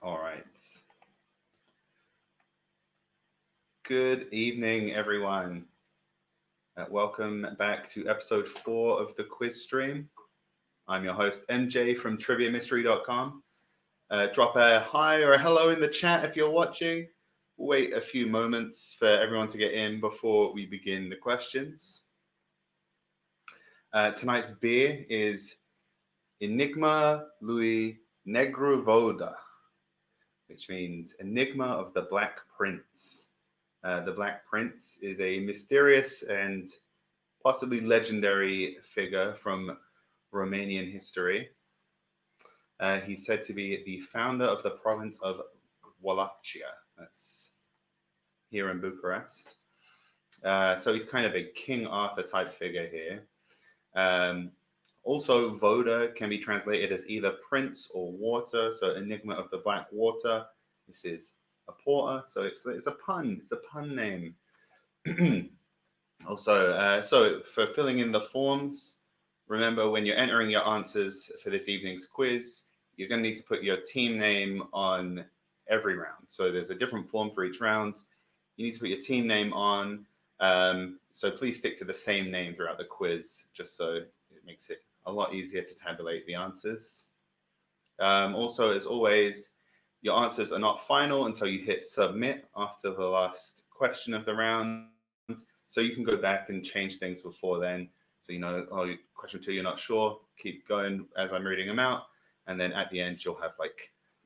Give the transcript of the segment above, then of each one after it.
All right. Good evening, everyone. Welcome back to episode 4 of the quiz stream. I'm your host, MJ from triviamystery.com. Drop a hi or a hello in the chat if you're watching. Wait a few moments for everyone to get in before we begin the questions. Tonight's beer is Enigma Louis Negro, which means Enigma of the Black Prince. The Black Prince is a mysterious and possibly legendary figure from Romanian history. He's said to be the founder of the province of Wallachia. That's here in Bucharest. So he's kind of a King Arthur type figure here. Also, Voda can be translated as either prince or water. So Enigma of the Black Water. This is a porter, so it's a pun. It's a pun name. Also, so for filling in the forms, remember when you're entering your answers for this evening's quiz, you're going to need to put your team name on every round. So there's a different form for each round. You need to put your team name on. So please stick to the same name throughout the quiz, just so it makes it a lot easier to tabulate the answers. Also, as always, your answers are not final until you hit submit after the last question of the round. So you can go back and change things before then. So, question 2, you're not sure, keep going as I'm reading them out. And then at the end, you'll have a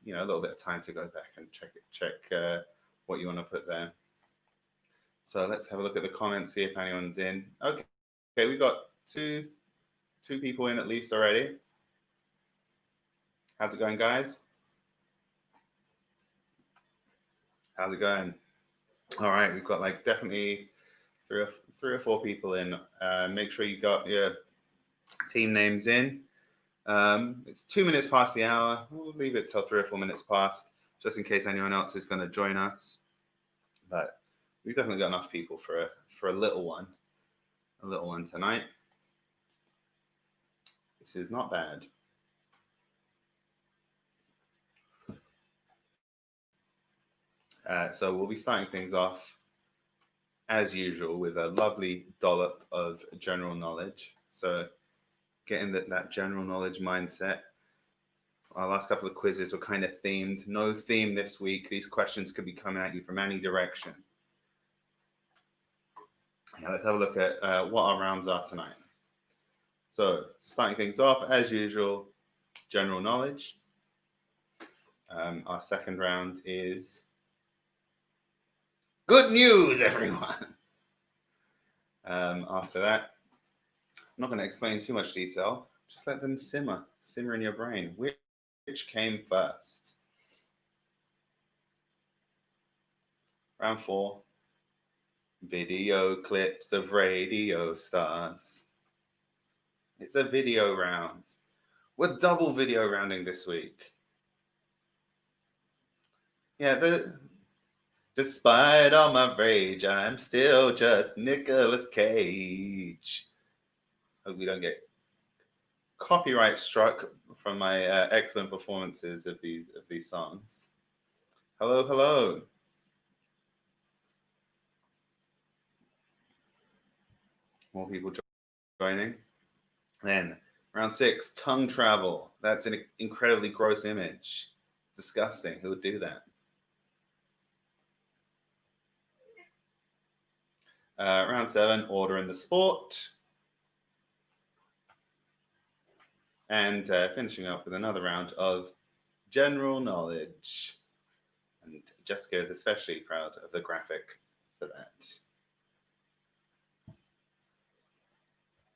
little bit of time to go back and check what you want to put there. So let's have a look at the comments, see if anyone's in. Okay, we got two people in at least already. How's it going, guys? How's it going? All right, we've got definitely three or four people in. Make sure you got your team names in. It's 2 minutes past the hour. We'll leave it till 3 or 4 minutes past, just in case anyone else is going to join us. But we've definitely got enough people for a little one tonight. This is not bad. So we'll be starting things off as usual with a lovely dollop of general knowledge. So getting that general knowledge mindset. Our last couple of quizzes were kind of themed. No theme this week. These questions could be coming at you from any direction. Yeah, let's have a look at what our rounds are tonight. So starting things off as usual, general knowledge. Our second round is good news, everyone. After that, I'm not going to explain too much detail. Just let them simmer in your brain. Which came first? Round 4, video clips of radio stars. It's a video round. We're double video rounding this week. Yeah, despite all my rage, I'm still just Nicolas Cage. Hope we don't get copyright struck from my excellent performances of these songs. Hello. More people joining. Then round 6, tongue travel. That's an incredibly gross image. Disgusting. Who would do that? Round 7, order in the sport. And finishing up with another round of general knowledge. And Jessica is especially proud of the graphic for that.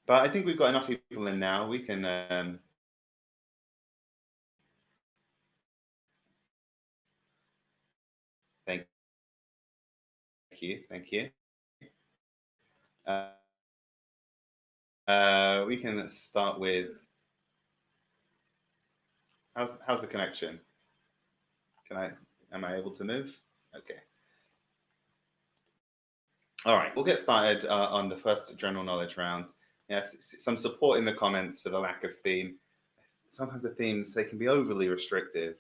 But I think we've got enough people in now. We can thank you. We can start with how's the connection? Am I able to move? Okay. All right, we'll get started on the first general knowledge round. Yes, some support in the comments for the lack of theme. Sometimes the themes, they can be overly restrictive.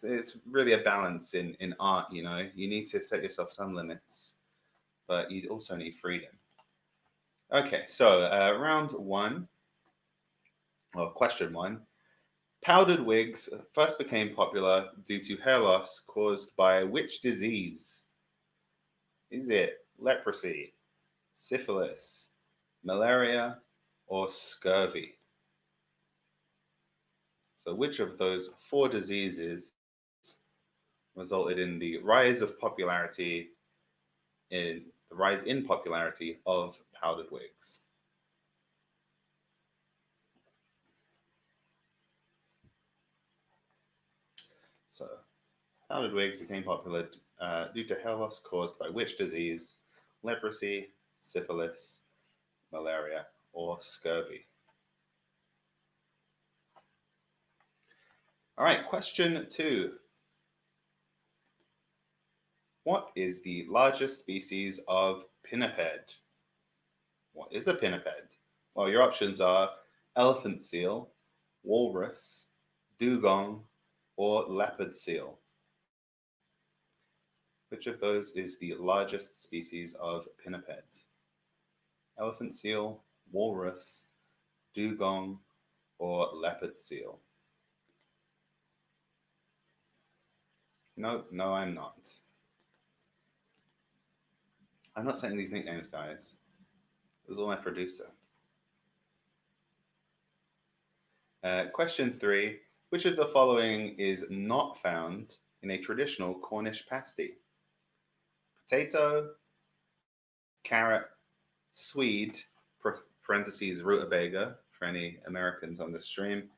it's really a balance in art. You know, you need to set yourself some limits, but you also need freedom. Okay, so round one, or question one. Powdered wigs first became popular due to hair loss caused by which disease? Is it leprosy, syphilis, malaria, or scurvy? So, which of those four diseases resulted in the rise of popularity of powdered wigs? So, powdered wigs became popular due to hair loss caused by which disease? Leprosy, syphilis, malaria, or scurvy? All right, question two. What is the largest species of pinniped? What is a pinniped? Well, your options are elephant seal, walrus, dugong, or leopard seal. Which of those is the largest species of pinniped? Elephant seal, walrus, dugong, or leopard seal? No, no, I'm not. I'm not saying these nicknames, guys. This is all my producer. Question three. Which of the following is not found in a traditional Cornish pasty? Potato, carrot, swede, parentheses rutabaga for any Americans on the stream,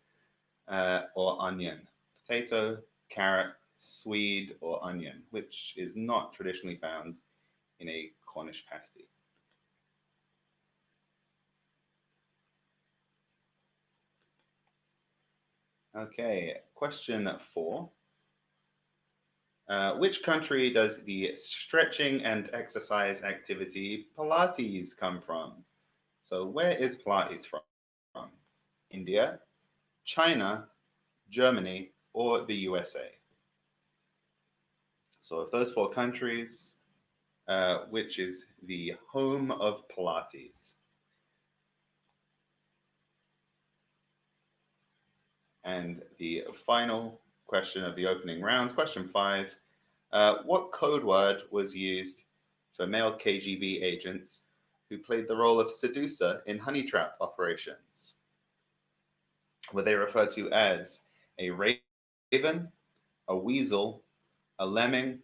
or onion. Potato, carrot, swede, or onion, which is not traditionally found in a Cornish pasty. Okay, question four. Which country does the stretching and exercise activity Pilates come from? So, where is Pilates from? India, China, Germany, or the USA? So, of those four countries, which is the home of Pilates? And the final question of the opening round, question five. What code word was used for male KGB agents who played the role of seducer in honey trap operations? Were they referred to as a raven, a weasel, a lemming,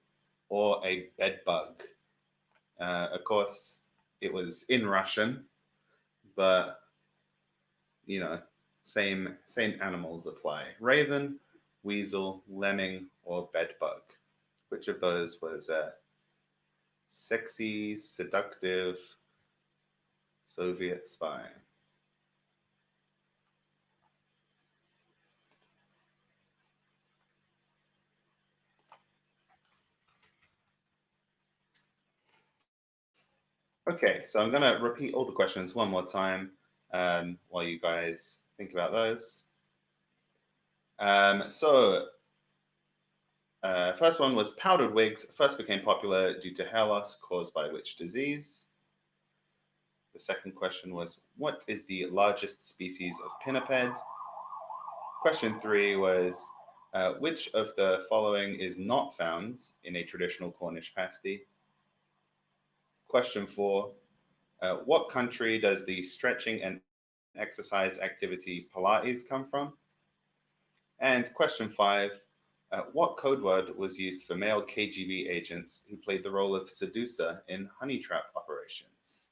or a bedbug? Of course, it was in Russian, but you know, same animals apply. Raven, weasel, lemming, or bedbug. Which of those was sexy, seductive Soviet spy? Okay, so I'm going to repeat all the questions one more time while you guys think about those. First one was powdered wigs first became popular due to hair loss caused by which disease? The second question was, what is the largest species of pinniped? Question three was, which of the following is not found in a traditional Cornish pasty? Question four, what country does the stretching and exercise activity Pilates come from? And question five, what code word was used for male KGB agents who played the role of seducer in honey trap operations?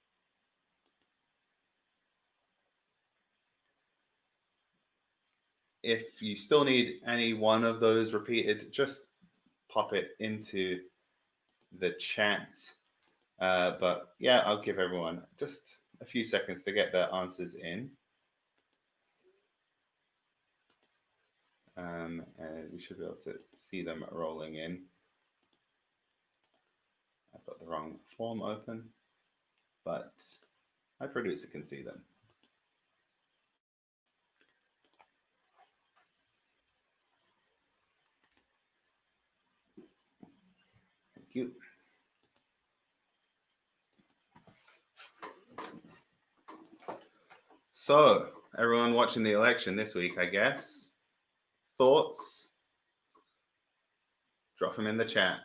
If you still need any one of those repeated, just pop it into the chat. But yeah, I'll give everyone just a few seconds to get their answers in. And we should be able to see them rolling in. I've got the wrong form open, but my producer can see them. you. So, everyone watching the election this week, I guess, thoughts? Drop them in the chat.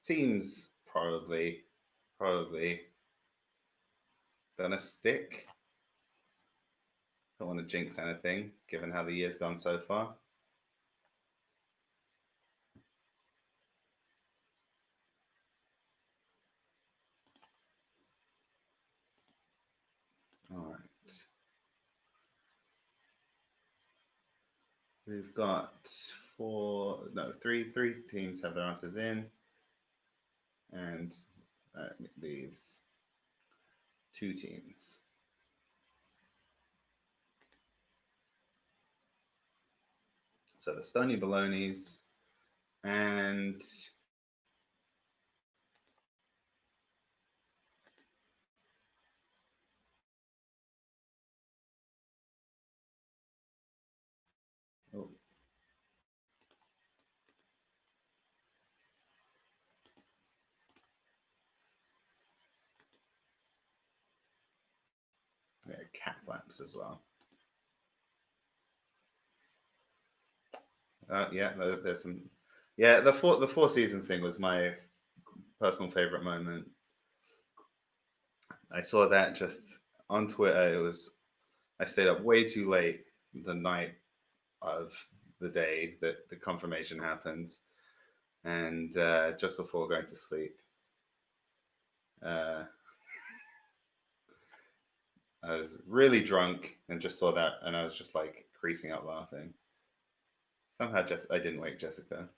Seems probably gonna stick. Don't want to jinx anything, given how the year's gone so far. All right. We've got three teams have their answers in, and that leaves 2 teams. So the Stony Balonies and oh, yeah, cat flaps as well. Yeah, there's some. Yeah, the Four Seasons thing was my personal favorite moment. I saw that just on Twitter. I stayed up way too late the night of the day that the confirmation happened, and just before going to sleep, uh, I was really drunk and just saw that, and I was just like creasing up laughing. Somehow, just I didn't wake Jessica.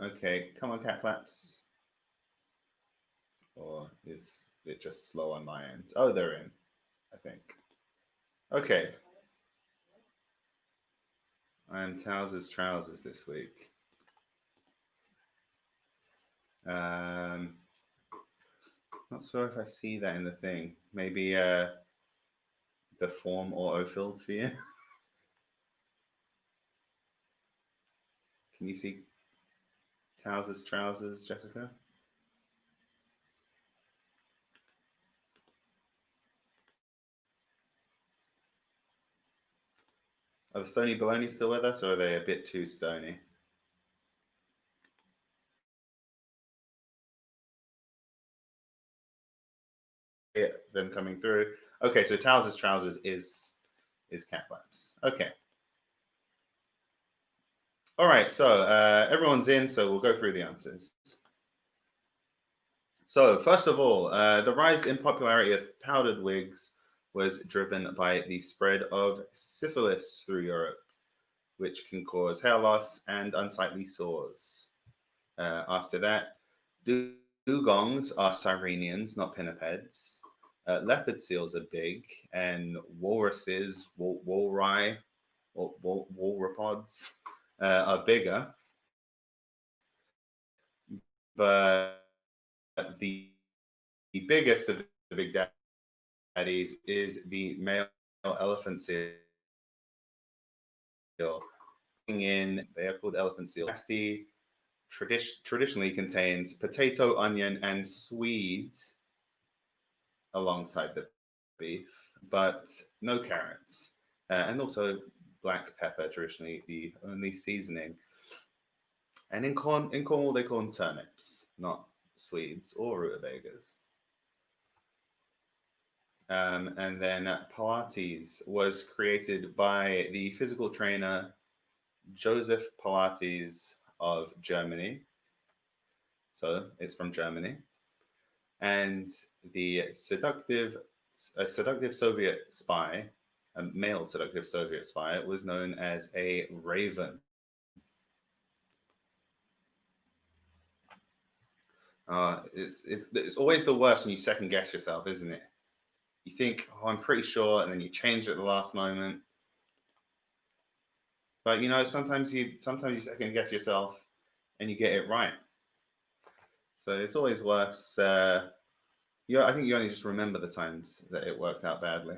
Okay, come on, cat flaps. Or is it just slow on my end? Oh, they're in, I think. Okay. I'm Tows's trousers this week. Not sure if I see that in the thing. Maybe the form auto-filled for you. Can you see Tows's trousers, Jessica? Are the Stony Baloney still with us, or are they a bit too stony? Yeah, them coming through. Okay, so Tows's trousers is cat flaps. Okay. All right, so everyone's in, so we'll go through the answers. So, first of all, the rise in popularity of powdered wigs was driven by the spread of syphilis through Europe, which can cause hair loss and unsightly sores. After that, dugongs are sirenians, not pinnipeds. Leopard seals are big, and walruses, walry, walropods are bigger. But the biggest of the big daddies is the male elephant seal. They are called elephant seal. Pasty traditionally contains potato, onion, and swedes alongside the beef, but no carrots. And also black pepper, traditionally the only seasoning. And in Cornwall, they call them turnips, not swedes or rutabagas. And then Pilates was created by the physical trainer Joseph Pilates of Germany. So it's from Germany. And the seductive Soviet spy, a male seductive Soviet spy, was known as a raven. It's always the worst when you second guess yourself, isn't it? You think, oh, I'm pretty sure, and then you change it at the last moment. But you know, sometimes you second guess yourself, and you get it right. So it's always worse. I think you only just remember the times that it works out badly.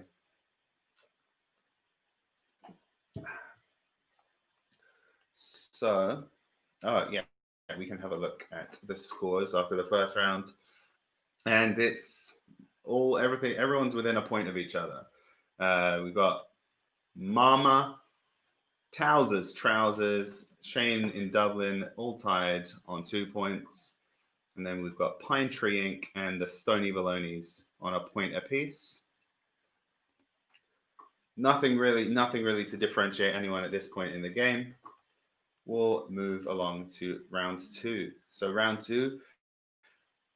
So, oh yeah, we can have a look at the scores after the first round, and it's all everything. Everyone's within a point of each other. We've got Mama, Trousers, Shane in Dublin, all tied on 2 points. And then we've got Pine Tree Inc. and the Stony Balonies on a point apiece. Nothing really to differentiate anyone at this point in the game. We'll move along to round two. So round two,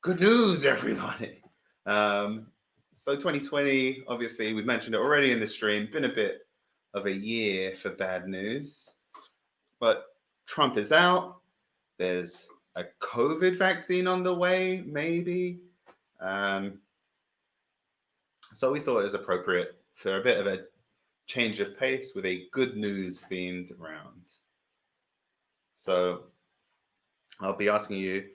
good news, everybody. So 2020, obviously, we've mentioned it already in the stream, been a bit of a year for bad news. But Trump is out. There's a COVID vaccine on the way, maybe. So we thought it was appropriate for a bit of a change of pace with a good news themed round. So I'll be asking you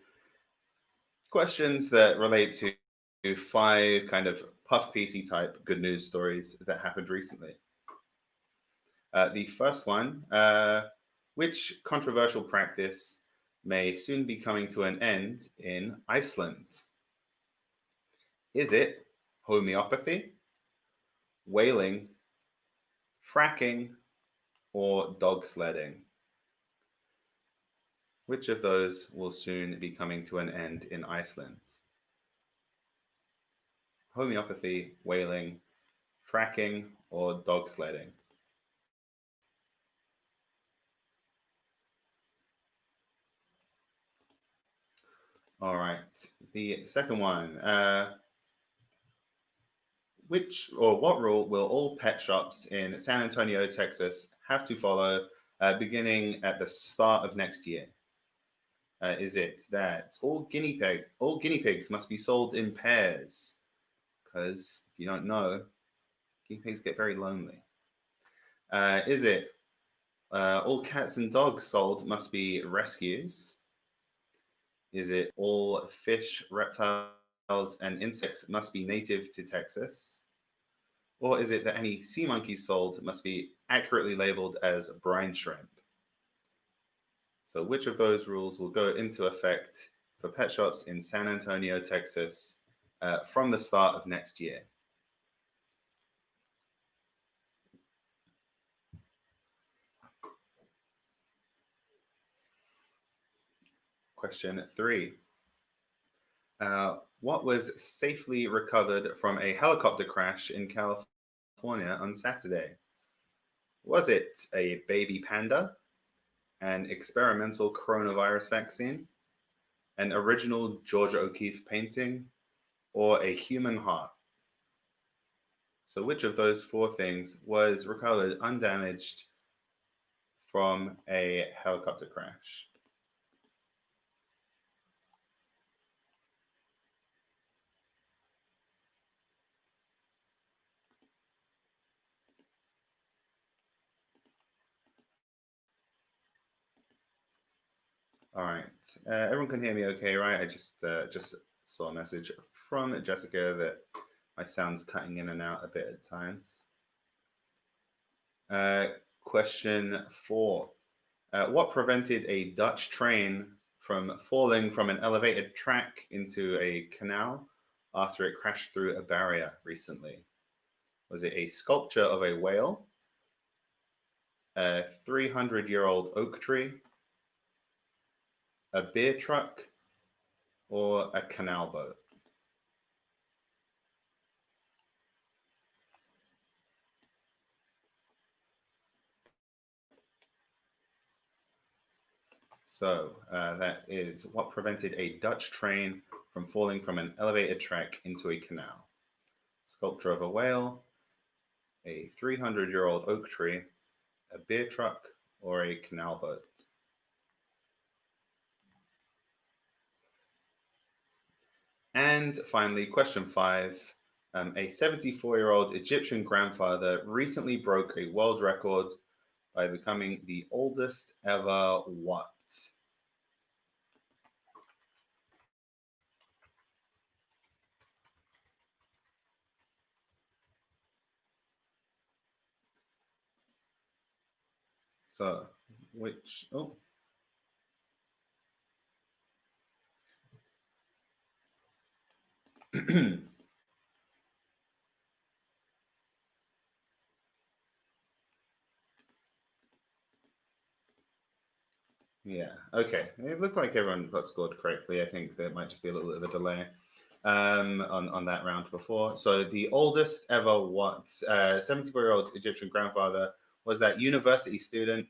questions that relate to 5 kind of puff piecey type good news stories that happened recently. The first one, which controversial practice may soon be coming to an end in Iceland? Is it homeopathy, whaling, fracking, or dog sledding? Which of those will soon be coming to an end in Iceland? Homeopathy, whaling, fracking, or dog sledding? All right. The second one. Which or what rule will all pet shops in San Antonio, Texas have to follow beginning at the start of next year? Is it that all guinea pigs must be sold in pairs? Because if you don't know, guinea pigs get very lonely. Is it all cats and dogs sold must be rescues? Is it all fish, reptiles, and insects must be native to Texas? Or is it that any sea monkeys sold must be accurately labeled as brine shrimp? So which of those rules will go into effect for pet shops in San Antonio, Texas from the start of next year? Question 3. What was safely recovered from a helicopter crash in California on Saturday? Was it a baby panda, an experimental coronavirus vaccine, an original Georgia O'Keeffe painting, or a human heart? So which of those 4 things was recovered undamaged from a helicopter crash? All right. Everyone can hear me okay, right? I just saw a message from Jessica that my sound's cutting in and out a bit at times. Question 4. What prevented a Dutch train from falling from an elevated track into a canal after it crashed through a barrier recently? Was it a sculpture of a whale, a 300-year-old oak tree, a beer truck, or a canal boat? So that is what prevented a Dutch train from falling from an elevated track into a canal. Sculpture of a whale, a 300-year-old oak tree, a beer truck, or a canal boat. And finally, question 5. A 74-year-old Egyptian grandfather recently broke a world record by becoming the oldest ever what? So, which, oh, yeah, okay. It looked like everyone got scored correctly. I think there might just be a little bit of a delay on that round before. So the oldest ever 74-year-old Egyptian grandfather was that university student,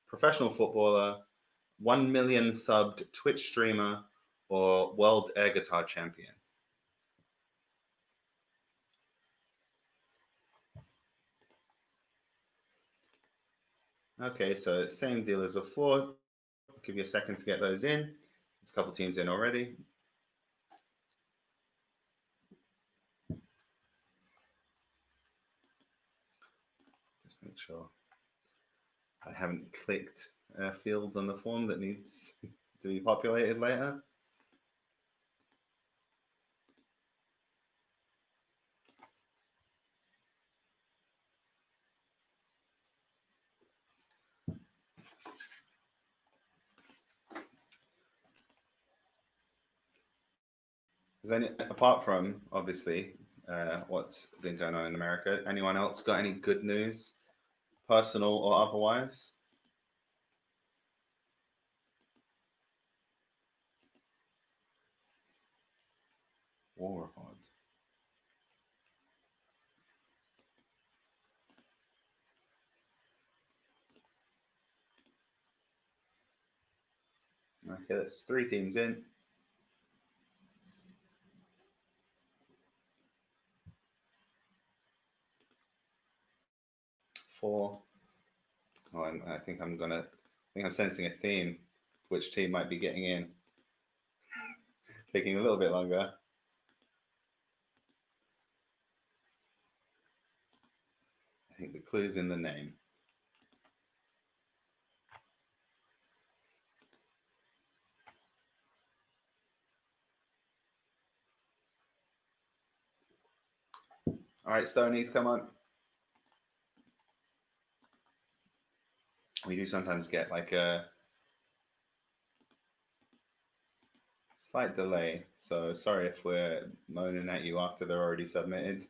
professional footballer, 1 million subbed Twitch streamer, or world air guitar champion. Okay, so same deal as before. I'll give you a second to get those in. There's a couple teams in already. Just make sure I haven't clicked fields on the form that needs to be populated later. Is any, apart from obviously what's been going on in America, anyone else got any good news, personal or otherwise? War reports. Okay, that's 3 teams in. 4. Oh, I think I'm sensing a theme. Which team might be getting in? Taking a little bit longer. I think the clue's in the name. All right, Stonies, come on. We do sometimes get like a slight delay, so sorry if we're moaning at you after they're already submitted.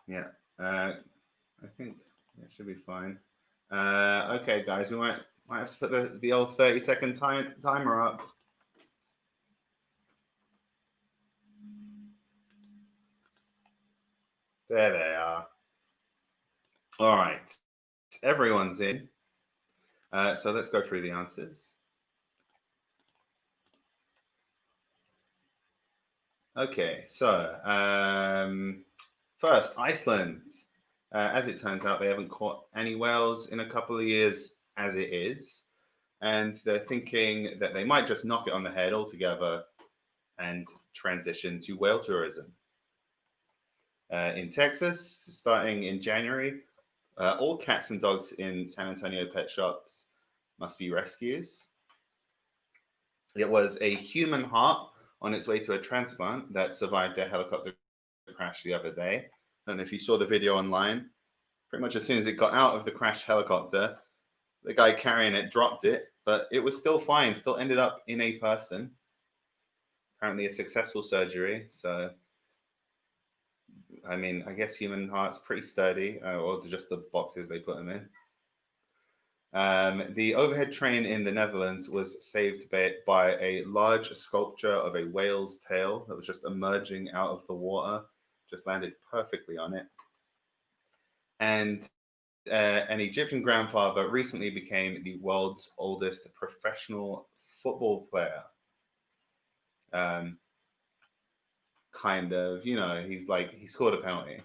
Yeah, I think it should be fine. Okay, guys, we might have to put the old 30-second timer up. There they are. All right, everyone's in. So let's go through the answers. Okay, so first, Iceland. As it turns out, they haven't caught any whales in a couple of years as it is. And they're thinking that they might just knock it on the head altogether and transition to whale tourism. In Texas, starting in January, all cats and dogs in San Antonio pet shops must be rescues. It was a human heart on its way to a transplant that survived a helicopter crash the other day. I don't know if you saw the video online. Pretty much as soon as it got out of the crashed helicopter, the guy carrying it dropped it, but it was still fine, still ended up in a person. Apparently, a successful surgery. So, I mean, I guess human heart's pretty sturdy, or just the boxes they put them in. The overhead train in the Netherlands was saved by a large sculpture of a whale's tail that was just emerging out of the water, just landed perfectly on it. And an Egyptian grandfather recently became the world's oldest professional football player. Kind of, he scored a penalty.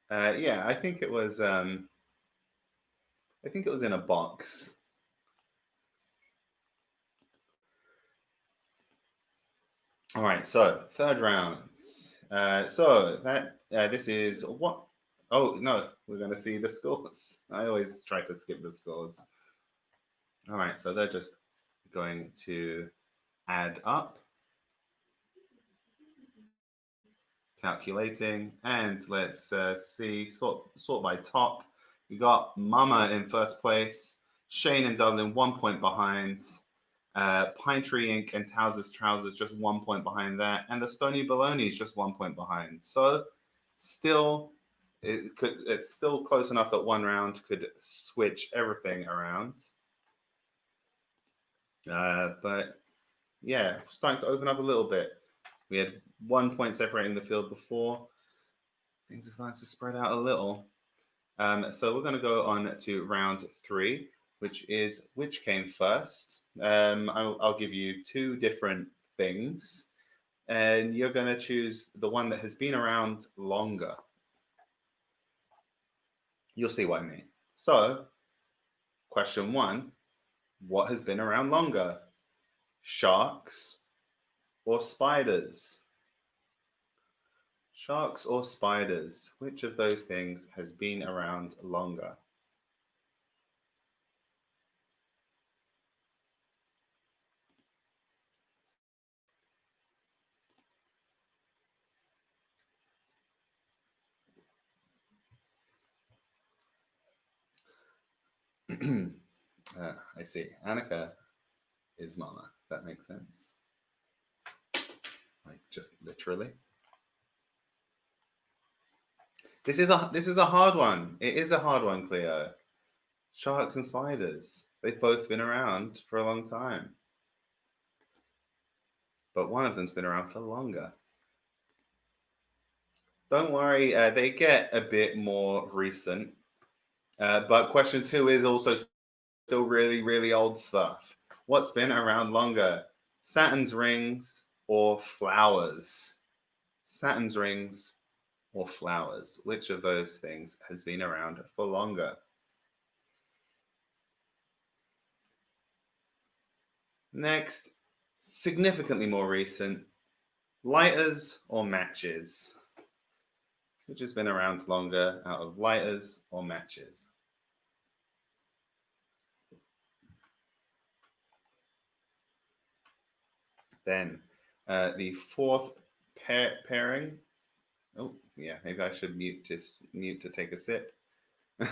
Yeah, I think it was. I think it was in a box. All right, so third round. So that this is what? Oh no, we're going to see the scores. I always try to skip the scores. All right, so they're just going to add up, calculating, and let's see sort by top. We got Mama in first place, Shane and Dublin 1 point behind, Pine Tree Inc. and Tows's Trousers just 1 point behind that, and the Stony Baloney is just 1 point behind. So still, it's still close enough that one round could switch everything around. But yeah, starting to open up a little bit. We had 1 point separating the field before. Things are starting to spread out a little. So we're going to go on to round three, which is which came first. I'll give you two different things, and you're going to choose the one that has been around longer. You'll see what I mean. So, question one, what has been around longer? Sharks or spiders? Sharks or spiders? Which of those things has been around longer? I see. Annika is Mama. That makes sense. Like just literally. This is a hard one. It is a hard one, Cleo. Sharks and spiders. They've both been around for a long time. But one of them's been around for longer. Don't worry, they get a bit more recent. But question two is also still really, really old stuff. What's been around longer? Saturn's rings or flowers? Saturn's rings or flowers? Which of those things has been around for longer? Next, significantly more recent, lighters or matches? Which has been around longer out of lighters or matches? Then the fourth pairing. Oh, yeah, maybe I should mute to take a sip. The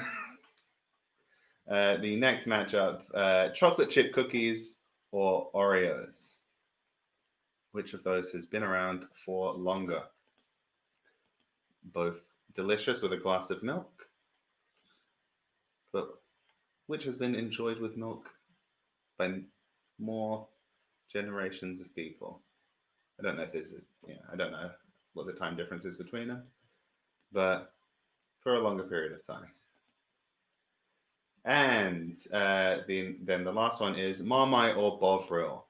next matchup, chocolate chip cookies or Oreos? Which of those has been around for longer? Both delicious with a glass of milk, but which has been enjoyed with milk by more generations of people? I don't know if there's I don't know what the time difference is between them, but for a longer period of time. And then the last one is Marmite or Bovril.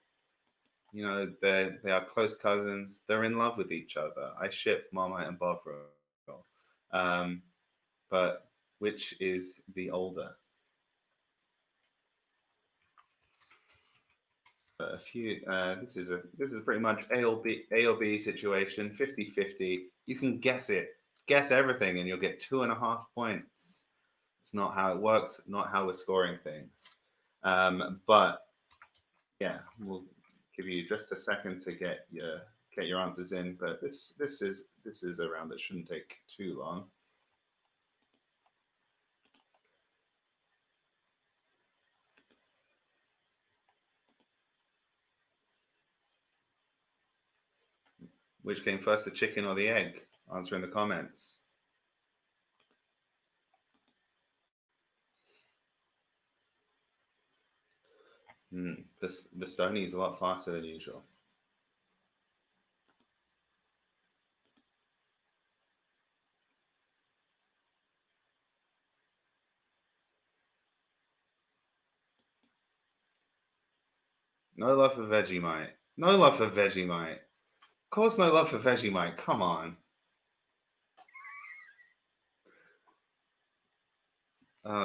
You know, they are close cousins. They're in love with each other. I ship Marmite and Bovril. Um, but which is the older? A few. This is pretty much A or B situation, 50-50. You can guess it, guess everything, and you'll get 2.5 points. It's not how it works, not how we're scoring things. But yeah, we'll give you just a second to get your answers in. But this is a round that shouldn't take too long. Which came first, the chicken or the egg? Answer in the comments. The Stony is a lot faster than usual. No love for Vegemite. No love for Vegemite. Of course, no love for Vegemite. Come on.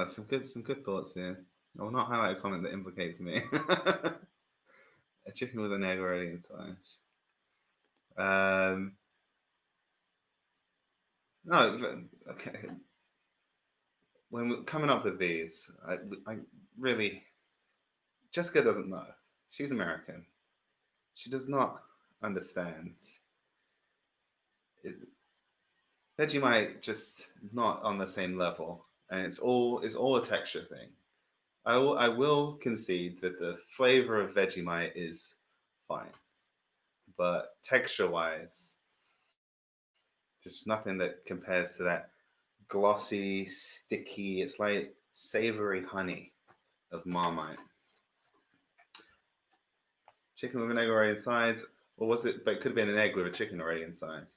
Some good thoughts here. I will not highlight a comment that implicates me. A chicken with an egg already inside. No, okay. When we're coming up with these, I really, Jessica doesn't know. She's American. She does not understand. It, Vegemite just not on the same level, and it's all a texture thing. I will concede that the flavor of Vegemite is fine, but texture wise, there's nothing that compares to that glossy, sticky. It's like savory honey of Marmite. Chicken with an egg already inside, or was it? But it could have been an egg with a chicken already inside.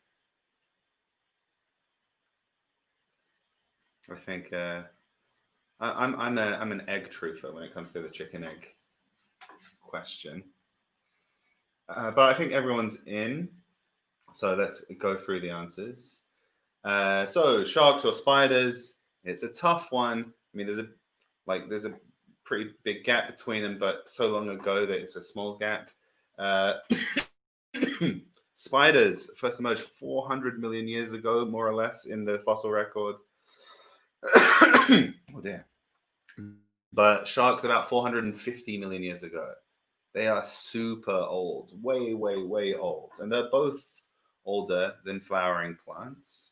I think I'm an egg truther when it comes to the chicken egg question. But I think everyone's in, so let's go through the answers. So sharks or spiders? It's a tough one. I mean, there's a pretty big gap between them, but so long ago that it's a small gap. Uh, Spiders first emerged 400 million years ago, more or less, in the fossil record. Oh dear. But sharks about 450 million years ago. They are super old, way, way, way old. And they're both older than flowering plants.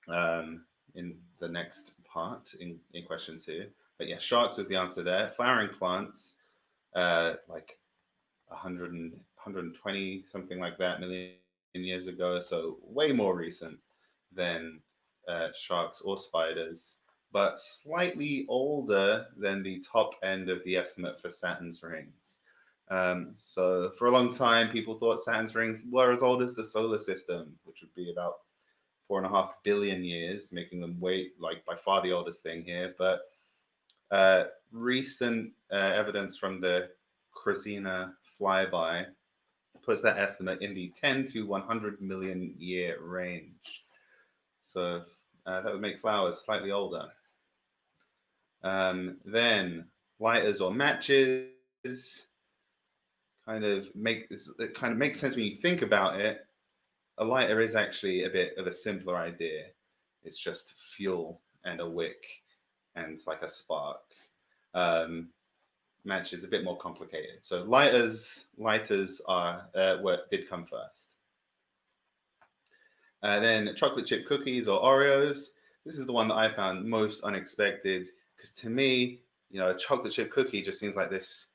In the next part, in question two. But yeah, sharks was the answer there. Flowering plants, like 100 and 120, something like that, million years ago. So way more recent than sharks or spiders, but slightly older than the top end of the estimate for Saturn's rings. So for a long time, people thought Saturn's rings were as old as the solar system, which would be about 4.5 billion years, making them way, like, by far the oldest thing here. But recent evidence from the Crasina flyby puts that estimate in the 10 to 100 million year range. So that would make flowers slightly older. Then lighters or matches it kind of makes sense when you think about it. A lighter is actually a bit of a simpler idea. It's just fuel and a wick and like a spark. Match is a bit more complicated. So lighters are what did come first. Then chocolate chip cookies or Oreos. This is the one that I found most unexpected because to me, a chocolate chip cookie just seems like this,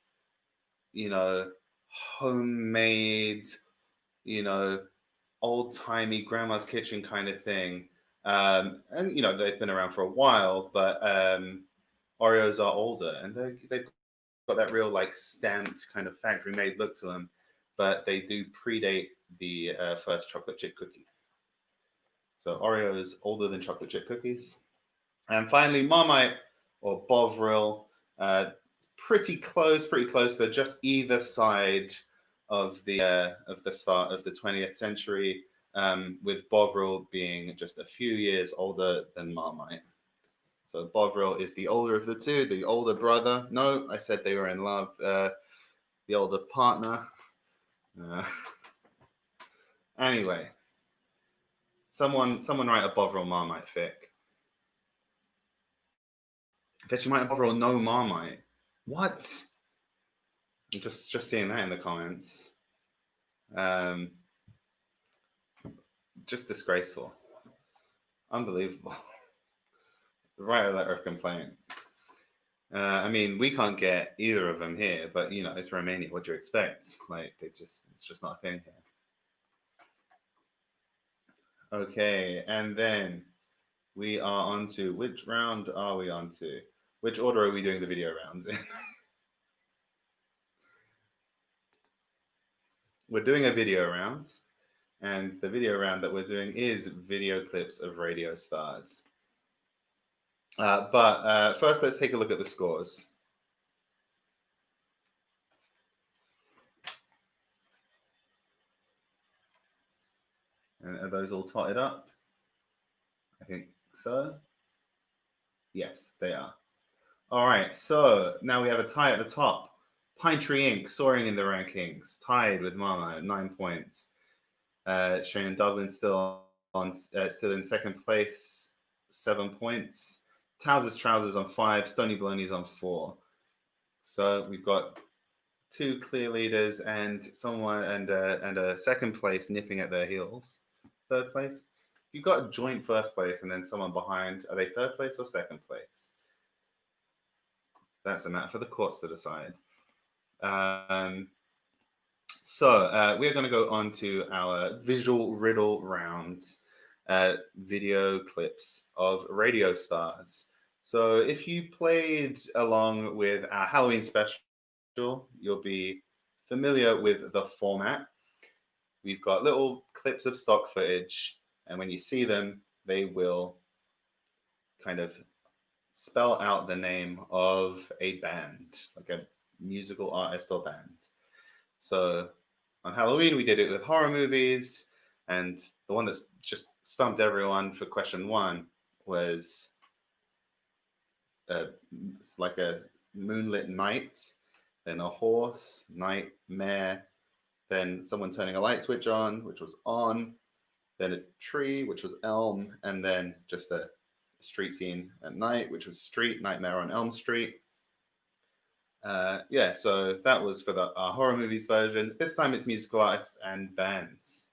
homemade, old timey grandma's kitchen kind of thing. And they've been around for a while, but Oreos are older and they've got that real like stamped kind of factory made look to them, but they do predate the first chocolate chip cookie. So Oreos older than chocolate chip cookies. And finally, Marmite or Bovril, pretty close. They're just either side of the start of the 20th century, with Bovril being just a few years older than Marmite. So Bovril is the older of the two, the older brother. No, I said they were in love. The older partner. Anyway, someone write a Bovril Marmite fic. Vegemite and Bovril, no Marmite. What? I'm just seeing that in the comments. Just disgraceful. Unbelievable. Write a letter of complaint. I mean, we can't get either of them here, but it's Romania. What do you expect? Like, it's just not a thing here. Okay, and then we are on to, which round are we on to? Which order are we doing the video rounds in? We're doing a video round, and the video round that we're doing is video clips of radio stars. But first, let's take a look at the scores. And are those all totted up? I think so. Yes, they are. All right, so now we have a tie at the top. Pine Tree Inc. soaring in the rankings, tied with Mama at 9 points. Shane Dublin still in second place, 7 points. Trousers on 5, Stony Baloney's on 4. So we've got two clear leaders and someone and a second place nipping at their heels. Third place. You've got a joint first place and then someone behind. Are they third place or second place? That's a matter for the courts to decide. So we're going to go on to our visual riddle rounds, video clips of radio stars. So if you played along with our Halloween special, you'll be familiar with the format. We've got little clips of stock footage, and when you see them, they will kind of spell out the name of a band, like a musical artist or band. So on Halloween, we did it with horror movies, and the one that's just stumped everyone for question one was it's like a moonlit night, then a horse, nightmare, then someone turning a light switch on, which was on, then a tree, which was Elm, and then just a street scene at night, which was Street, Nightmare on Elm Street. Yeah, so that was for the horror movies version. This time it's musical artists and bands.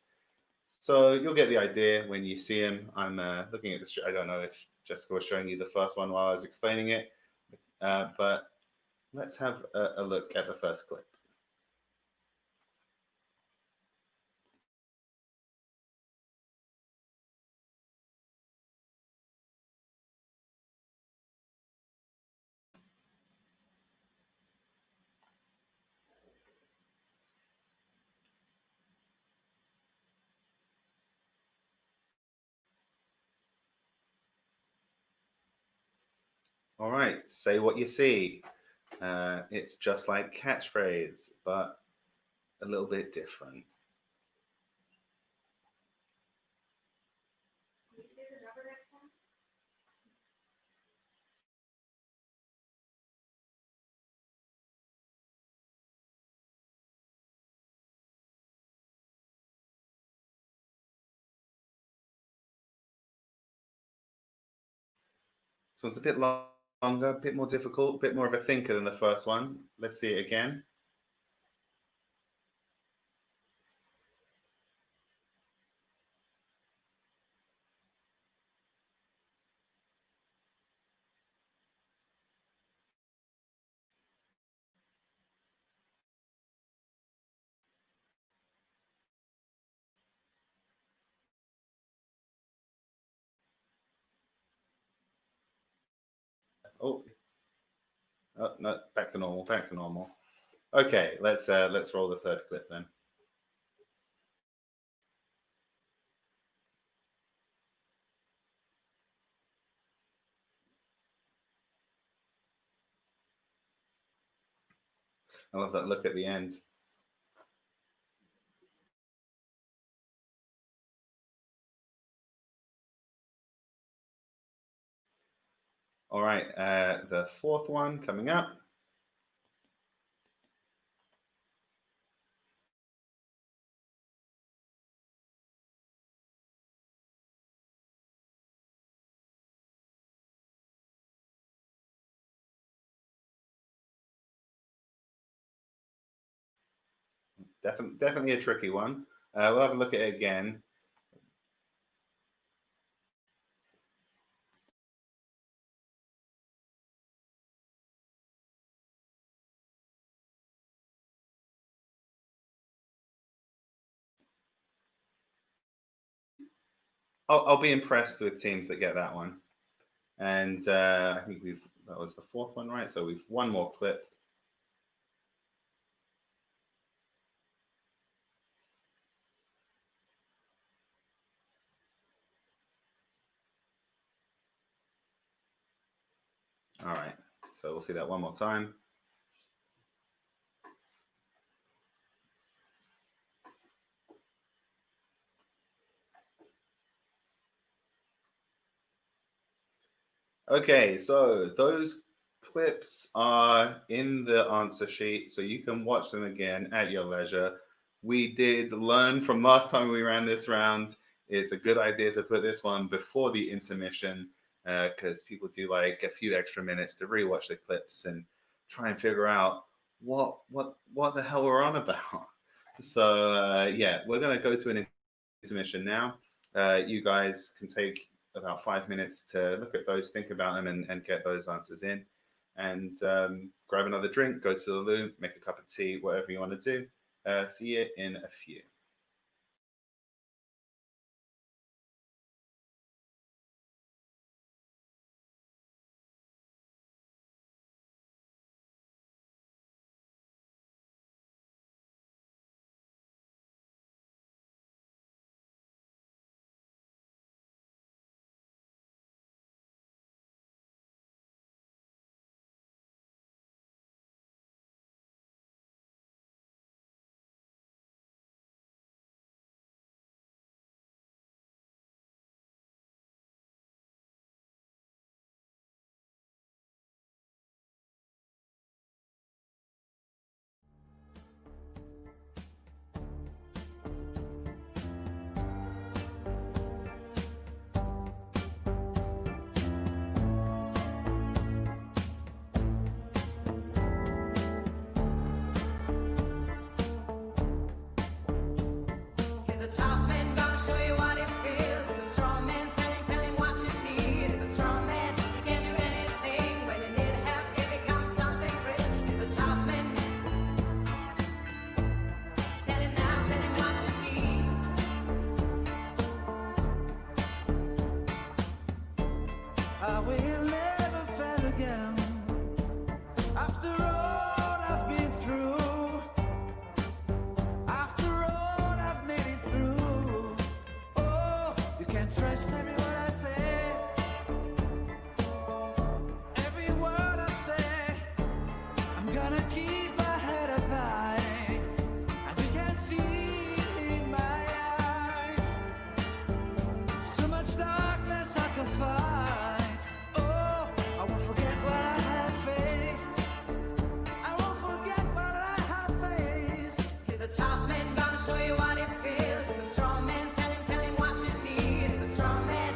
So you'll get the idea when you see them. I'm looking at the. I don't know if Jessica was showing you the first one while I was explaining it, but let's have a look at the first clip. All right, say what you see. It's just like catchphrase, but a little bit different. This one's a bit longer, a bit more difficult, a bit more of a thinker than the first one. Let's see it again. Oh, no, back to normal, back to normal. Okay, let's roll the third clip then. I love that look at the end. All right, the fourth one coming up. Definitely a tricky one. We'll have a look at it again. I'll be impressed with teams that get that one. And I think that was the fourth one, right? So we've one more clip. All right, so we'll see that one more time. Okay, so those clips are in the answer sheet, so you can watch them again at your leisure. We did learn from last time we ran this round. It's a good idea to put this one before the intermission because people do like a few extra minutes to rewatch the clips and try and figure out what the hell we're on about. So yeah, we're gonna go to an intermission now. You guys can take about 5 minutes to look at those, think about them, and get those answers in. And grab another drink, go to the loo, make a cup of tea, whatever you want to do. See you in a few. Tough man gonna show you what it feels. It's a strong man, tell him what you need. It's a strong man.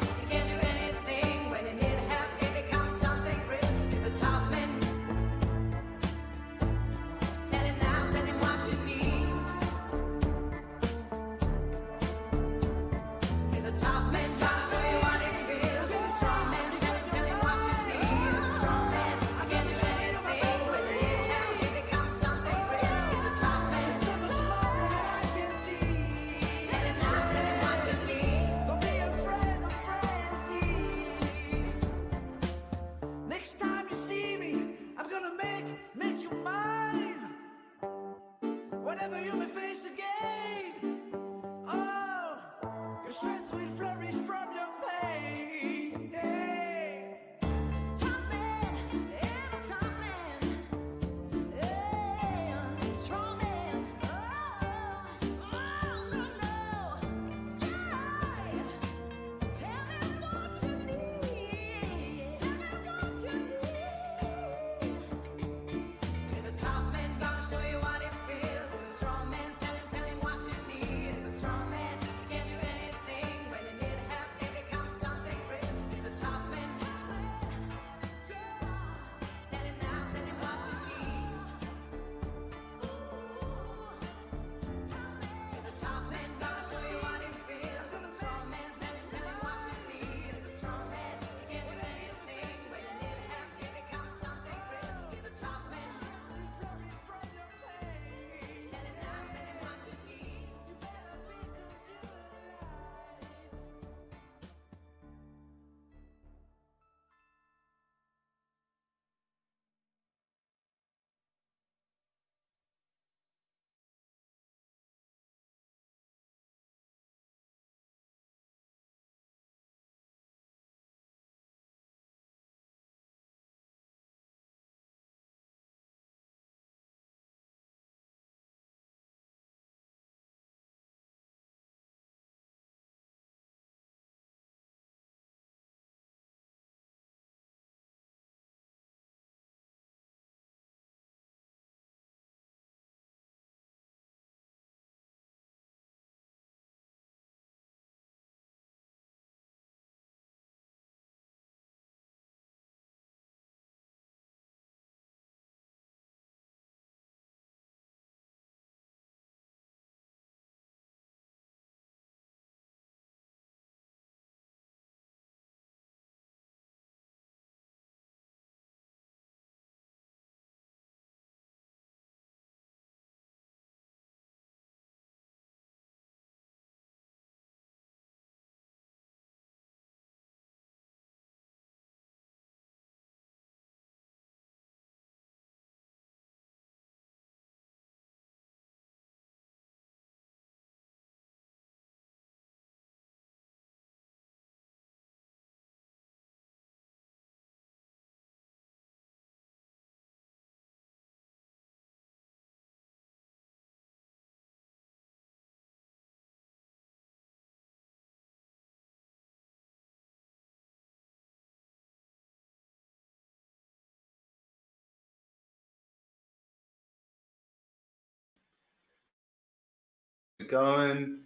going.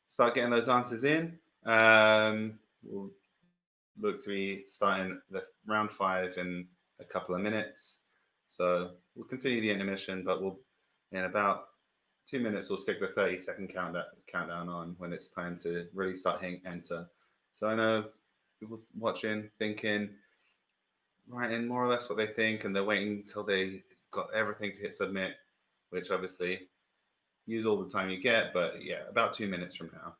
Start getting those answers in. We'll look to be starting the round 5 in a couple of minutes. So we'll continue the intermission, but we'll in about 2 minutes we'll stick the 30-second countdown on when it's time to really start hitting enter. So I know people watching, thinking, writing more or less what they think, and they're waiting until they got everything to hit submit, which obviously use all the time you get, but yeah, about 2 minutes from now.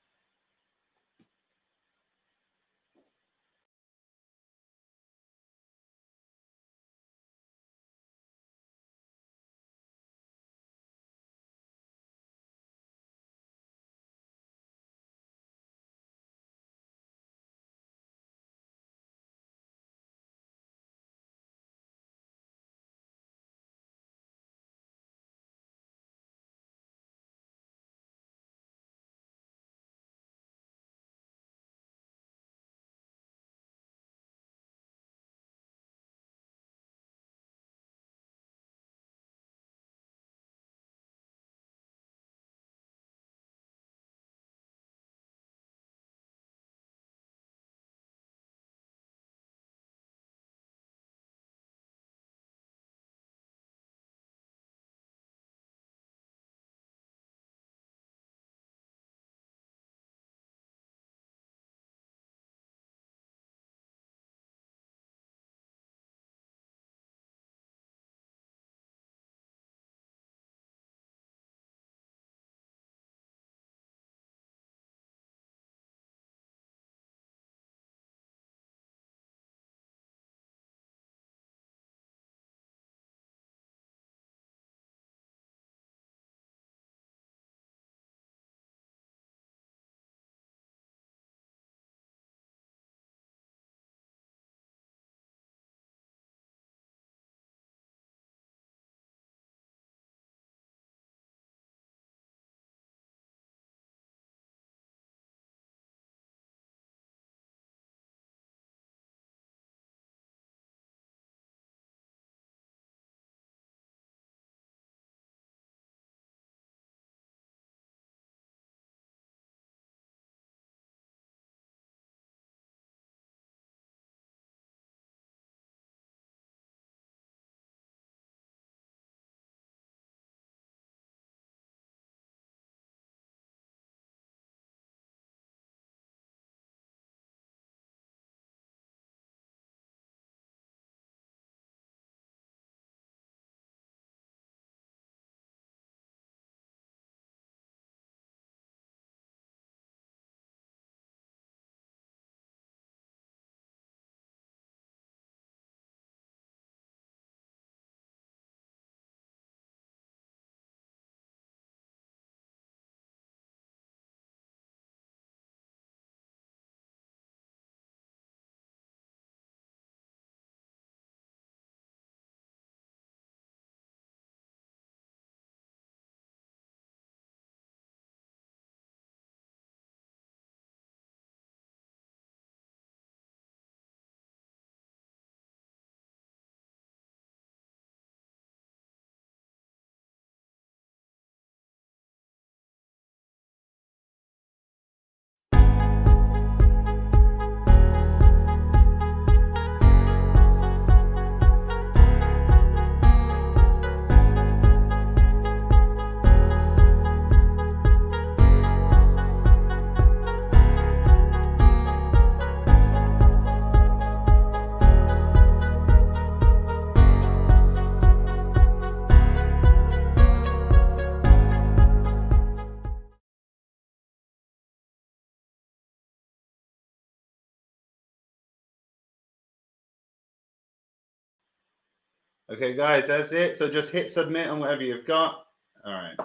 Okay, guys, that's it. So just hit submit on whatever you've got. All right.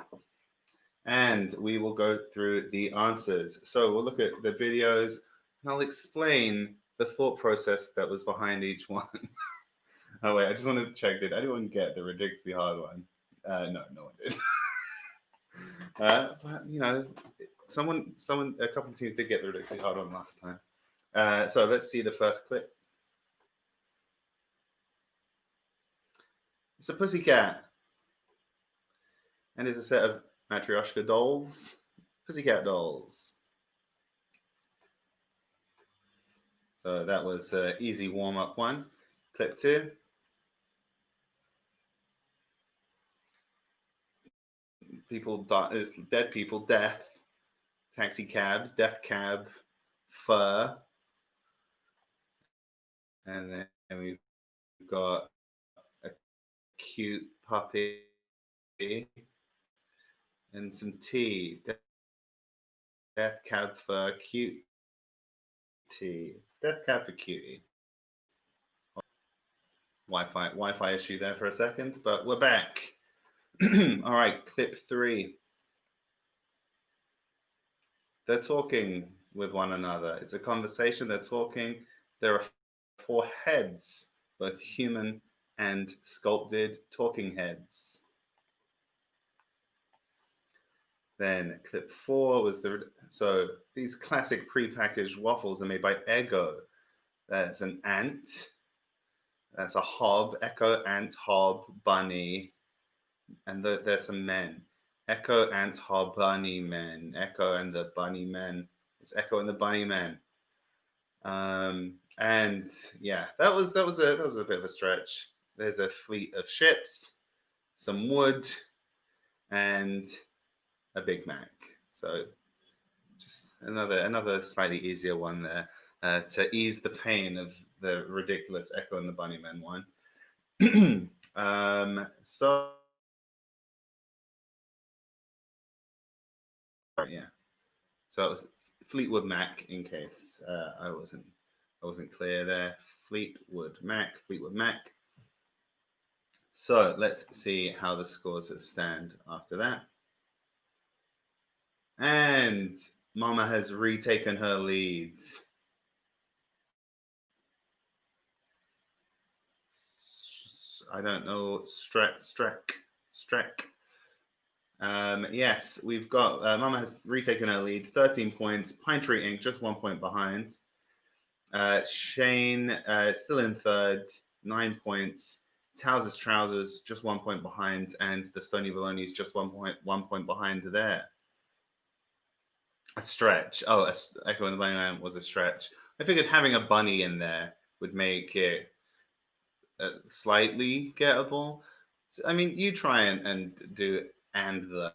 And we will go through the answers. So we'll look at the videos and I'll explain the thought process that was behind each one. Oh, wait, I just wanted to check, did anyone get the ridiculously hard one? No, no one did. But, you know, a couple of teams did get the ridiculously hard one last time. So let's see the first clip. It's a pussycat. And it's a set of Matryoshka dolls. Pussycat Dolls. So that was an easy warm-up one. Clip 2. People die, dead people, death, taxi cabs, death cab, fur, and then we've got a cute puppy and some tea. Death cab for cute tea. Death cab for cutie. Wi-Fi issue there for a second, but we're back. All right, clip 3. They're talking with one another. It's a conversation. They're talking. There are 4 heads, both human and sculpted talking heads. Then clip 4 was so these classic prepackaged waffles are made by Eggo. That's an ant. That's a hob, Echo, ant, hob, bunny, and there's some men. Echo, ant, hob, bunny, men. Echo and the bunny men. It's Echo and the bunny men. And yeah, that was a bit of a stretch. There's a fleet of ships, some wood, and a Big Mac. So just another slightly easier one there to ease the pain of the ridiculous Echo and the Bunnymen one. So yeah, so it was Fleetwood Mac. In case I wasn't clear there. Fleetwood Mac. So let's see how the scores stand after that. And Mama has retaken her lead. I don't know, Streck. Yes, we've got Mama has retaken her lead, 13 points. Pine Tree Inc. just 1 point behind. Shane still in third, 9 points. Tows's Trousers just 1 point behind, and the Stony Baloney's just 1 point behind there. A stretch. Oh, Echo and the Bunnyman was a stretch. I figured having a bunny in there would make it slightly gettable. I mean, you try and do and the.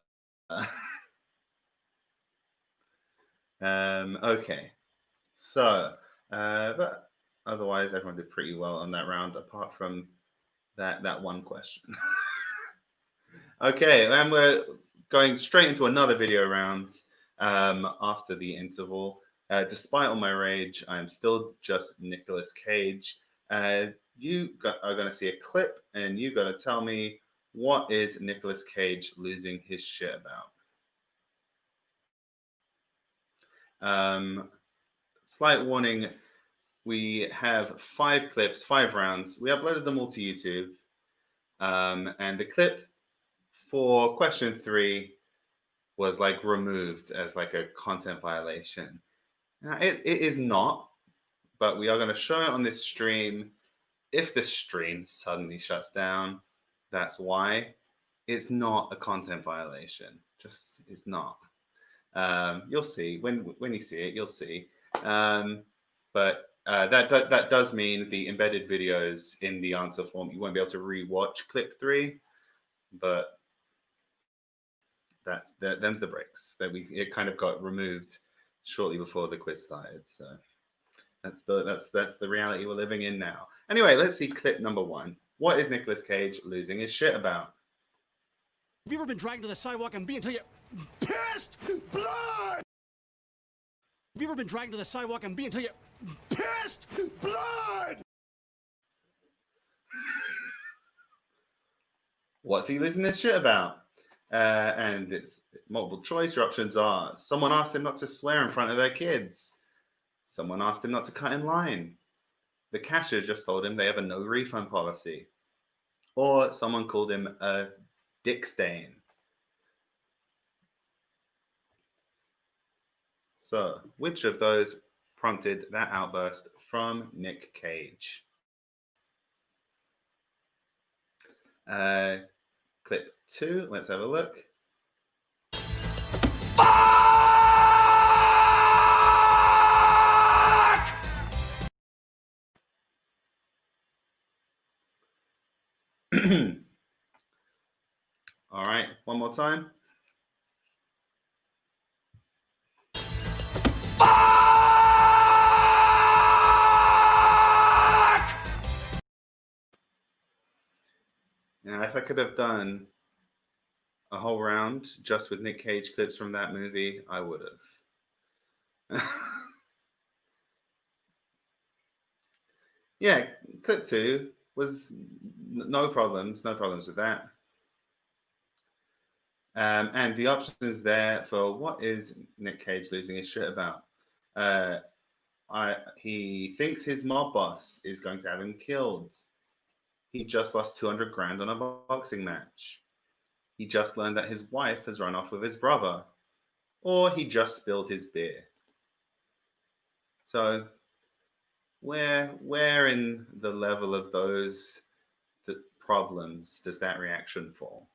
Okay. So, but otherwise, everyone did pretty well on that round, apart from that one question. Okay, and we're going straight into another video round after the interval. Despite all my rage, I'm still just Nicolas Cage. You are going to see a clip, and you got to tell me what is Nicolas Cage losing his shit about. Slight warning, we have 5 clips, 5 rounds. We uploaded them all to YouTube. And the clip for question 3 was like removed as like a content violation. Now, it is not, but we are going to show it on this stream. If the stream suddenly shuts down, that's why. It's not a content violation. Just it's not. You'll see when you see it. You'll see. But that does mean the embedded videos in the answer form, you won't be able to re-watch clip 3, but them's the breaks. It kind of got removed shortly before the quiz started. So that's the reality we're living in now. Anyway, let's see clip number 1. What is Nicolas Cage losing his shit about? Have you ever been dragged to the sidewalk and beat until you pissed blood? Have you ever been dragged to the sidewalk and beat until you pissed blood? What's he losing his shit about? And it's multiple choice. Your options are: someone asked him not to swear in front of their kids. Someone asked him not to cut in line. The cashier just told him they have a no refund policy. Or someone called him a dick stain. So, which of those prompted that outburst from Nick Cage? Clip 2, let's have a look. Fuck! more time. Now, if I could have done a whole round just with Nick Cage clips from that movie, I would have. Yeah, clip 2 was no problems with that. And the options there for what is Nick Cage losing his shit about? Uh, he thinks his mob boss is going to have him killed. He just lost 200 grand on a boxing match. He just learned that his wife has run off with his brother. Or he just spilled his beer. So where in the level of those problems does that reaction fall?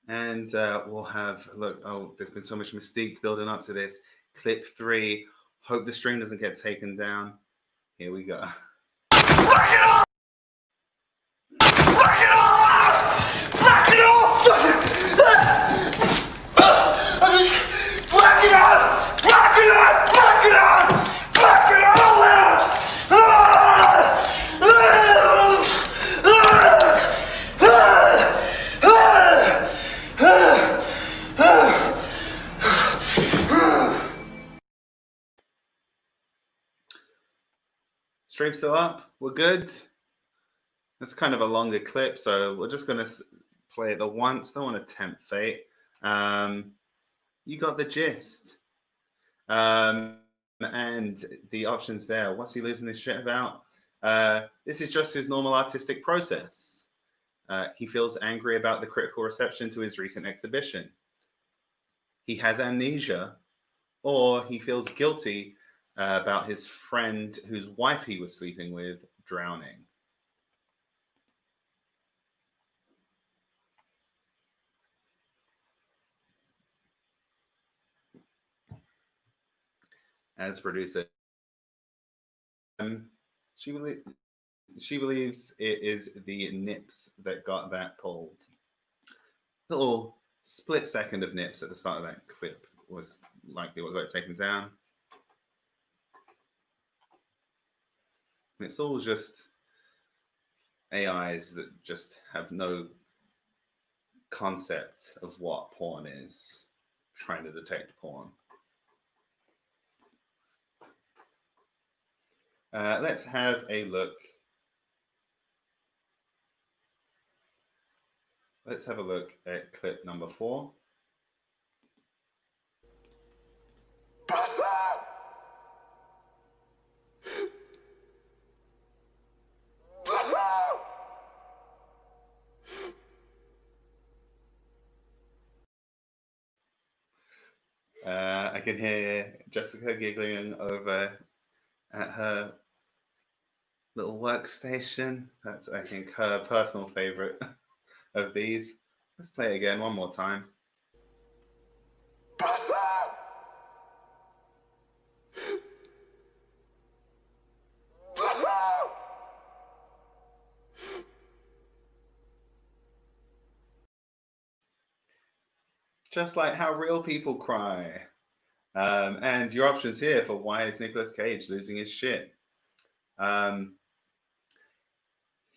And we'll have, look, oh, there's been so much mystique building up to this. Clip 3. Hope the stream doesn't get taken down. Here we go. Stream still up? We're good? It's kind of a longer clip, so we're just going to play it the once. Don't want to tempt fate. You got the gist. And the options there. What's he losing his shit about? This is just his normal artistic process. He feels angry about the critical reception to his recent exhibition. He has amnesia, or he feels guilty about his friend whose wife he was sleeping with drowning. As producer, she believes it is the nips that got that pulled. Little split second of nips at the start of that clip was likely what got it taken down. It's all just AIs that just have no concept of what porn is, trying to detect porn. Let's have a look. Let's have a look at clip number 4. I can hear Jessica giggling over at her little workstation. That's, I think, her personal favorite of these. Let's play it again one more time. Just like how real people cry. And your options here for why is Nicolas Cage losing his shit?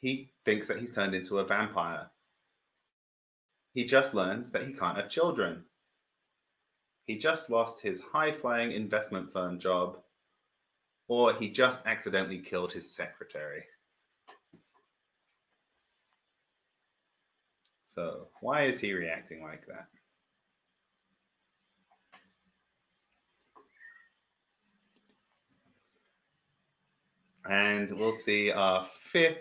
He thinks that he's turned into a vampire. He just learned that he can't have children. He just lost his high-flying investment firm job. Or he just accidentally killed his secretary. So why is he reacting like that? And we'll see our 5th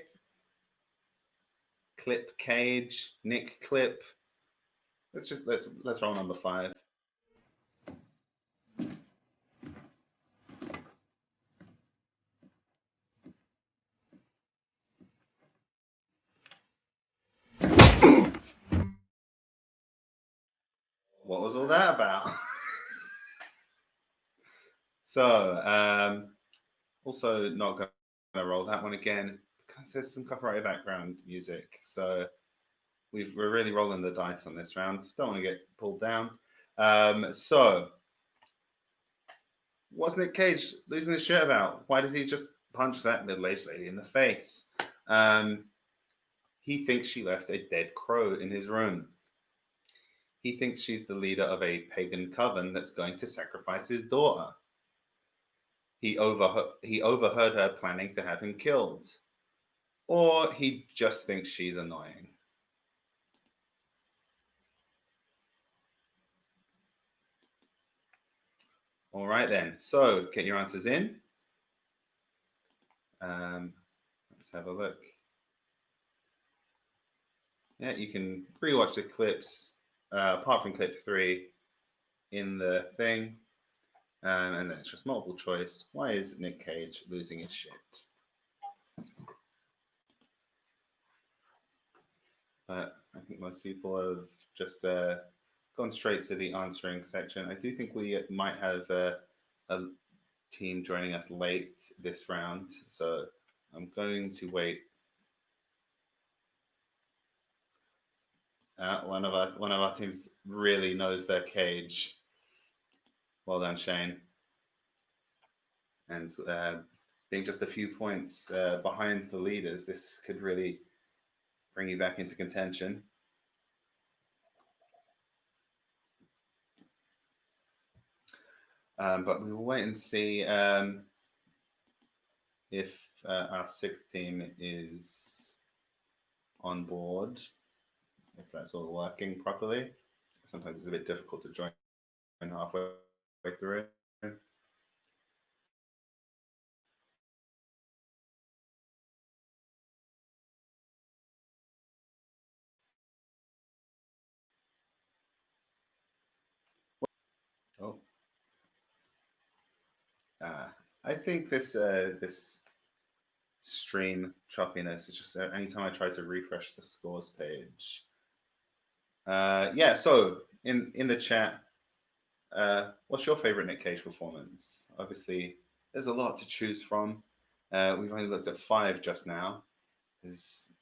clip Cage, Nick clip. Let's roll number 5. What was all that about? So, also not to roll that one again because there's some copyrighted background music. So we're really rolling the dice on this round. Don't want to get pulled down. So what's Nick Cage losing his shit about? Why did he just punch that middle-aged lady in the face? He thinks she left a dead crow in his room. He thinks she's the leader of a pagan coven that's going to sacrifice his daughter. He overheard her planning to have him killed. Or he just thinks she's annoying. All right then. So get your answers in. Let's have a look. Yeah, you can rewatch the clips, apart from clip 3, in the thing. And then it's just multiple choice. Why is Nick Cage losing his shit? But I think most people have just gone straight to the answering section. I do think we might have a team joining us late this round, so I'm going to wait. One of our teams really knows their Cage. Well done, Shane. And being just a few points behind the leaders, this could really bring you back into contention. But we will wait and see if our 6th team is on board, if that's all working properly. Sometimes it's a bit difficult to join halfway through. Oh, I think this stream choppiness is just anytime I try to refresh the scores page. Yeah, so in the chat, what's your favorite Nick Cage performance? Obviously, there's a lot to choose from. We've only looked at 5 just now. There's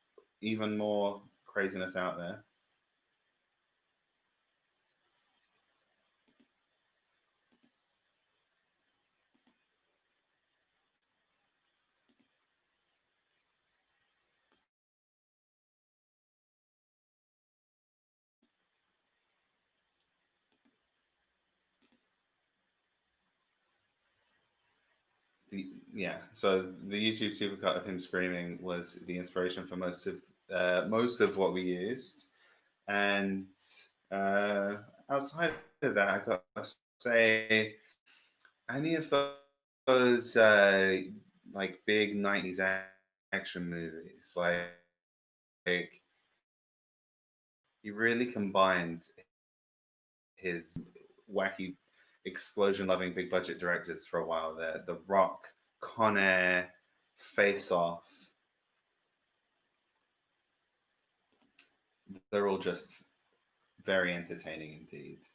even more craziness out there. Yeah, so the YouTube supercut of him screaming was the inspiration for most of what we used, and outside of that, I got to say, any of those like big '90s action movies, like he really combined his wacky explosion-loving big budget directors for a while there. The Rock, Con Air, Face Off. They're all just very entertaining indeed.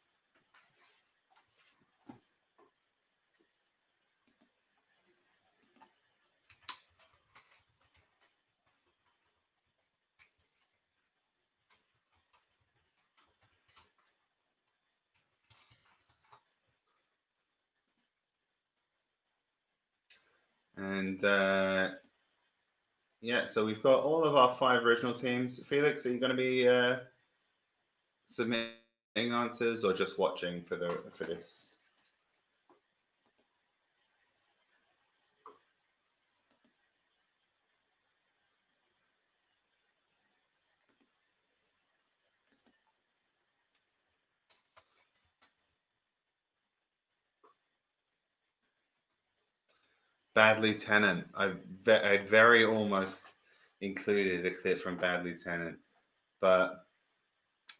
And yeah, so we've got all of our 5 original teams. Felix, are you going to be submitting answers or just watching for this? Bad Lieutenant. I very almost included a clip from Bad Lieutenant, but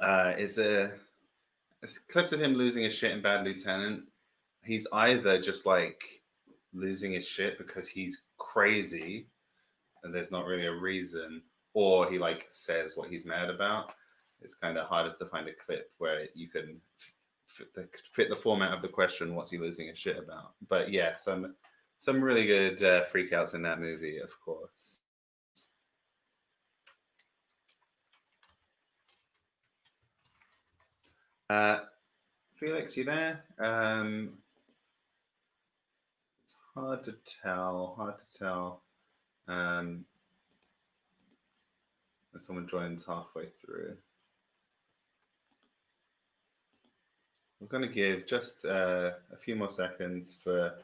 it's clips of him losing his shit in Bad Lieutenant. He's either just like losing his shit because he's crazy and there's not really a reason, or he like says what he's mad about. It's kind of harder to find a clip where you can fit the format of the question. What's he losing his shit about? But yes, some really good freakouts in that movie, of course. Felix, you there? It's hard to tell. Hard to tell. When someone joins halfway through. We're going to give just a few more seconds for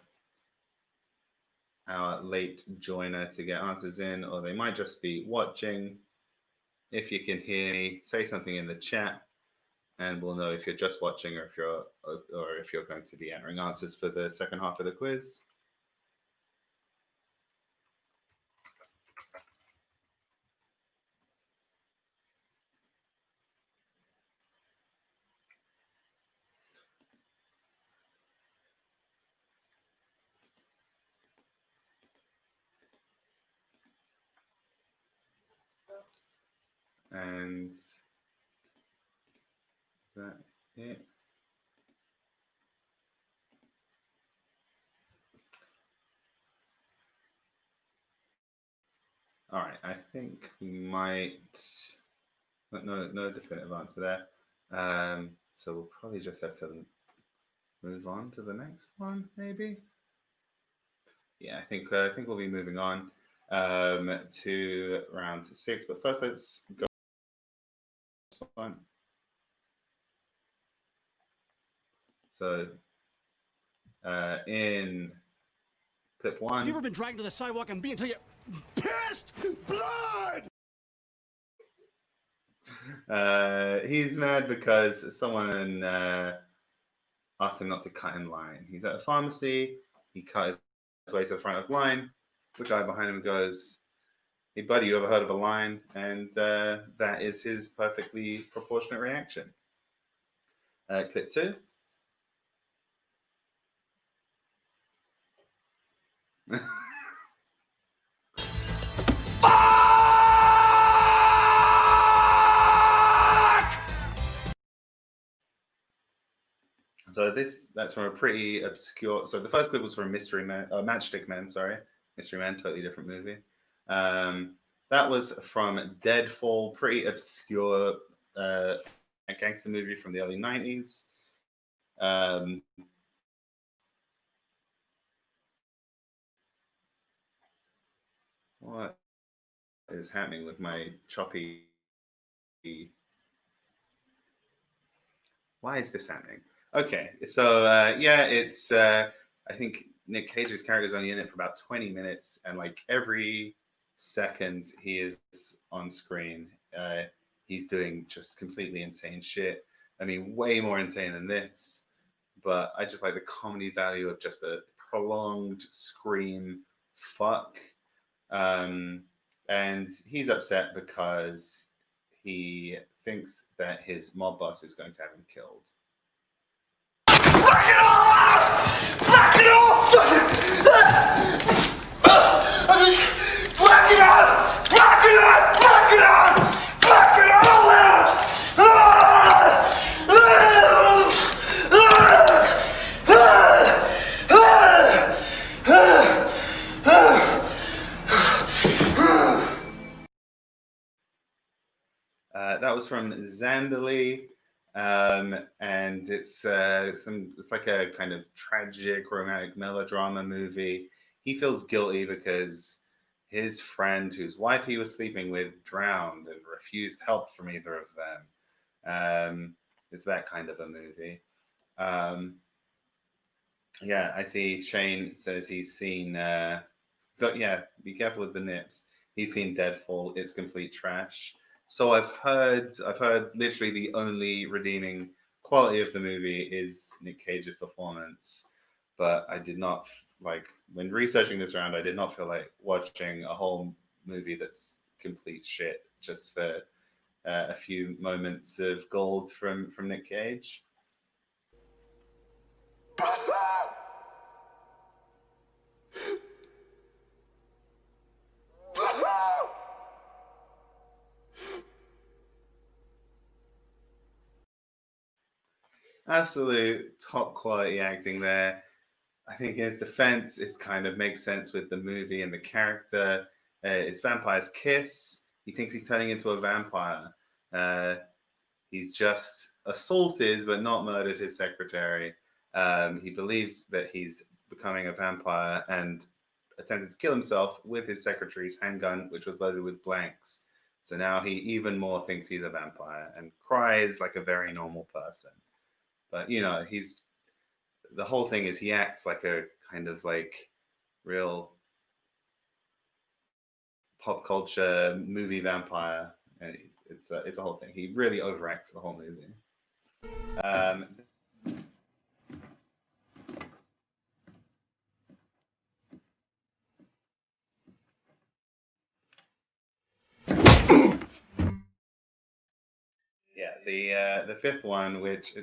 our late joiner to get answers in, or they might just be watching. If you can hear me, say something in the chat, and we'll know if you're just watching or if you're going to be entering answers for the second half of the quiz. And that it. All right, I think we might. No definitive answer there. So we'll probably just have to move on to the next one, maybe. Yeah, I think we'll be moving on to round 6. But first, let's go. One. So in clip 1. Have you ever been dragged to the sidewalk and beaten until you pissed blood? He's mad because someone asked him not to cut in line. He's at a pharmacy. He cut his way to the front of the line. The guy behind him goes, "Hey, buddy, you ever heard of a line?" And that is his perfectly proportionate reaction. Clip 2. So that's from a pretty obscure. So the first clip was from Mystery Man, Matchstick Men. Sorry, Mystery Man, totally different movie. That was from Deadfall, pretty obscure gangster movie from the early 90s. What is happening with my choppy? Why is this happening? Okay, so yeah, it's I think Nick Cage's character is only in it for about 20 minutes, and like every second he is on screen, he's doing just completely insane shit. I mean, way more insane than this, but I just like the comedy value of just a prolonged scream fuck. And he's upset because he thinks that his mob boss is going to have him killed. Fuck it all out! Fuck it all! I'm just fuck it out! Fuck it out! Fuck it out! Fuck it all out! That was from Zandali, and it's like a kind of tragic romantic melodrama movie. He feels guilty because his friend, whose wife he was sleeping with, drowned and refused help from either of them. It's that kind of a movie. Yeah, I see. Shane says he's seen. Yeah, be careful with the nips. He's seen Deadfall. It's complete trash. So I've heard literally the only redeeming quality of the movie is Nick Cage's performance, but I did not like when researching this round. I did not feel like watching a whole movie that's complete shit just for a few moments of gold from Nick Cage. Absolute top quality acting there. I think in his defense, it kind of makes sense with the movie and the character. It's vampire's kiss. He thinks he's turning into a vampire. Uh, he's just assaulted but not murdered his secretary. He believes that he's becoming a vampire and attempted to kill himself with his secretary's handgun, which was loaded with blanks. So now he even more thinks he's a vampire and cries like a very normal person. But he's the whole thing is he acts like a kind of like real pop culture movie vampire. And it's a whole thing. He really overacts the whole movie. Um, yeah, the fifth one, which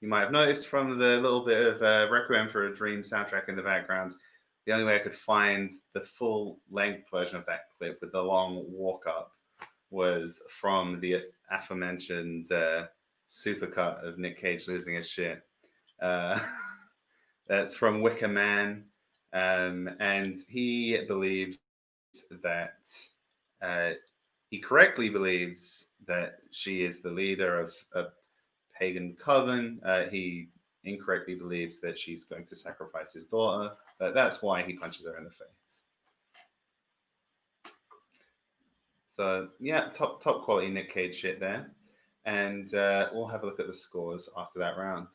you might have noticed from the little bit of Requiem for a Dream soundtrack in the background. The only way I could find the full length version of that clip with the long walk up was from the aforementioned supercut of Nick Cage losing his shit. Uh, that's from Wicker Man, and he believes that uh, he correctly believes that she is the leader of a pagan coven. He incorrectly believes that she's going to sacrifice his daughter. That's why he punches her in the face. So yeah, top quality Nick Cage shit there, and we'll have a look at the scores after that round.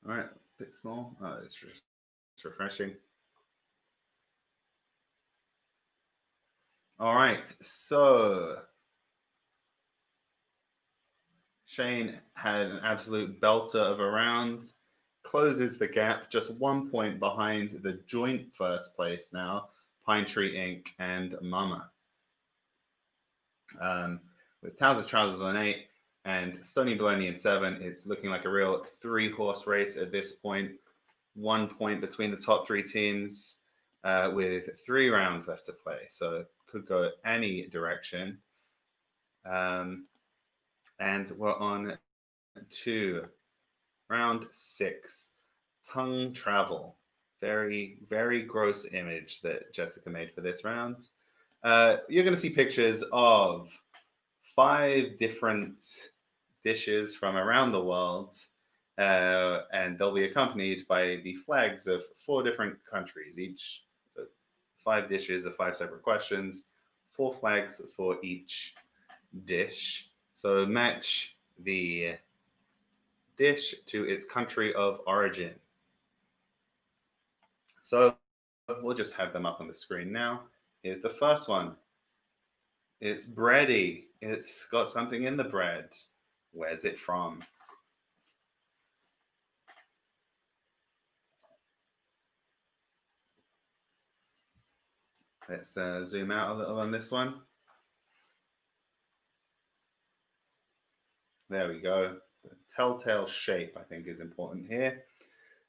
All right, a bit small. Oh, it's just refreshing. All right, so Shane had an absolute belter of a round, closes the gap just 1 point behind the joint first place now, Pine Tree Inc. and Mama. With Towers of Trousers on 8 and Stony Baloney in 7, it's looking like a real 3-horse race at this point. 1 point between the top 3 teams with 3 rounds left to play. So it could go any direction. And we're on to round 6, tongue travel. Very, very gross image that Jessica made for this round. You're going to see pictures of 5 different dishes from around the world, and they'll be accompanied by the flags of 4 different countries each. So 5 dishes of 5 separate questions, 4 flags for each dish. So match the dish to its country of origin. So we'll just have them up on the screen now. Here's the first one. It's bready. It's got something in the bread. Where's it from? Let's zoom out a little on this one. There we go. The telltale shape, I think, is important here.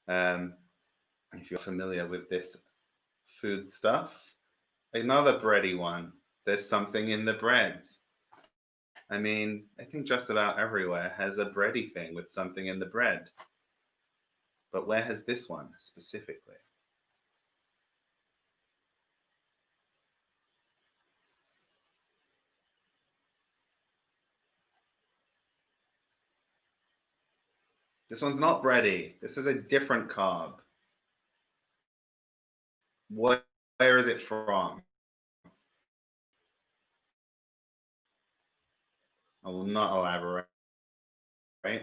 If you're familiar with this food stuff. Another bready one. There's something in the breads. I mean, I think just about everywhere has a bready thing with something in the bread. But where has this one specifically? This one's not bready. This is a different carb. Where is it from? I will not elaborate. Right?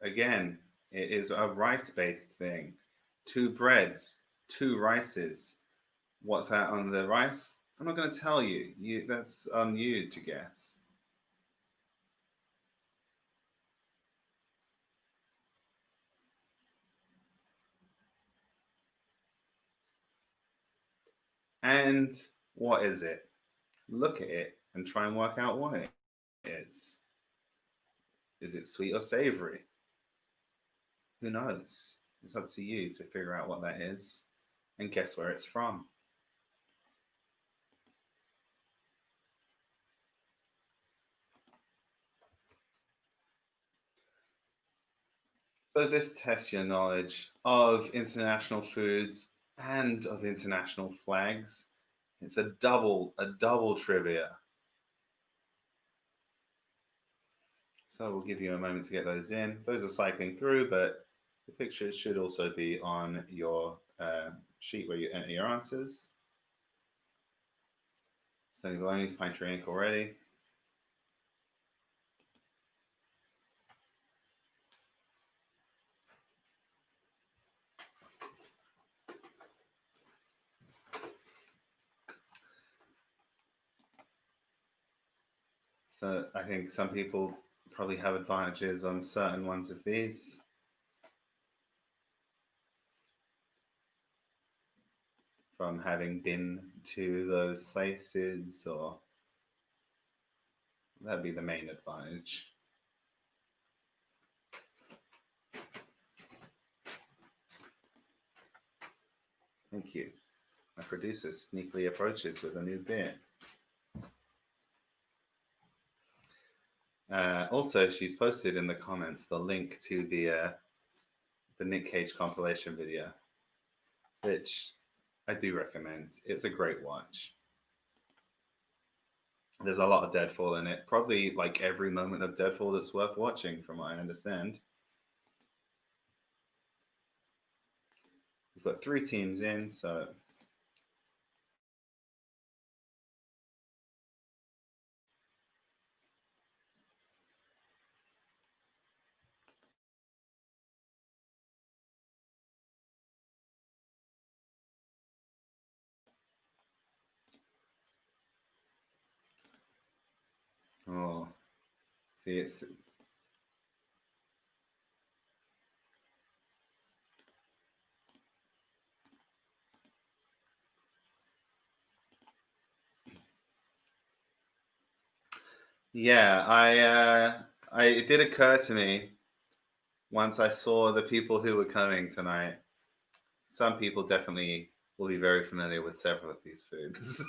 Again, it is a rice-based thing. 2 breads, 2 rices. What's that on the rice? I'm not going to tell you. That's on you to guess. And what is it? Look at it. and try and work out what it is. Is it sweet or savory? Who knows? It's up to you to figure out what that is and guess where it's from. So this tests your knowledge of international foods and of international flags. It's a double trivia. So we'll give you a moment to get those in. Those are cycling through, but the pictures should also be on your sheet where you enter your answers. Sonny Baloney's Pine Tree Ink already. So I think some people probably have advantages on certain ones of these. From having been to those places, or that'd be the main advantage. Thank you. My producer sneakily approaches with a new beer. Also, she's posted in the comments the link to the Nick Cage compilation video, which I do recommend. It's a great watch. There's a lot of Deadfall in it. Probably like every moment of Deadfall that's worth watching, from what I understand. We've got 3 teams in, so oh, see, it's yeah. It did occur to me once I saw the people who were coming tonight. Some people definitely will be very familiar with several of these foods.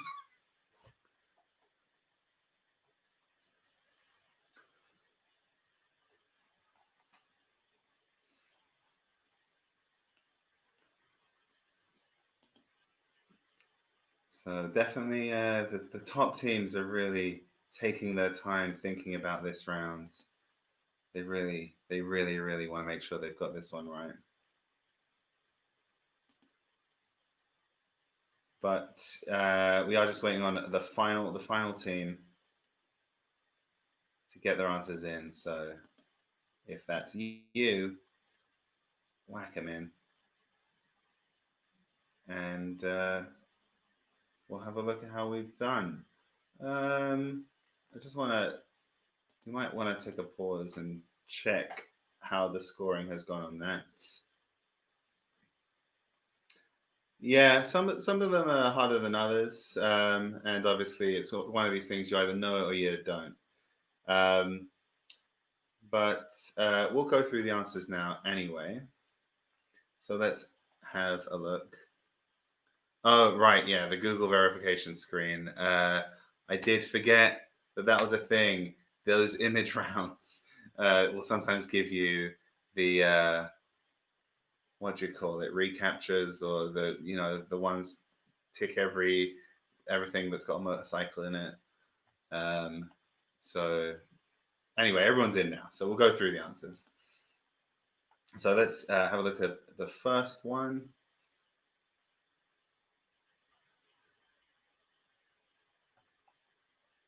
So definitely, the top teams are really taking their time thinking about this round. They really want to make sure they've got this one right. But we are just waiting on the final team to get their answers in. So if that's you, whack them in, and we'll have a look at how we've done. I just want to. You might want to take a pause and check how the scoring has gone on that. Yeah, some of them are harder than others, and obviously it's one of these things you either know it or you don't. But we'll go through the answers now anyway. So let's have a look. Oh, right, yeah, the Google verification screen. I did forget that was a thing. Those image rounds will sometimes give you the what do you call it, recaptures, or the ones tick everything that's got a motorcycle in it. So anyway, everyone's in now, so we'll go through the answers. So let's have a look at the first one.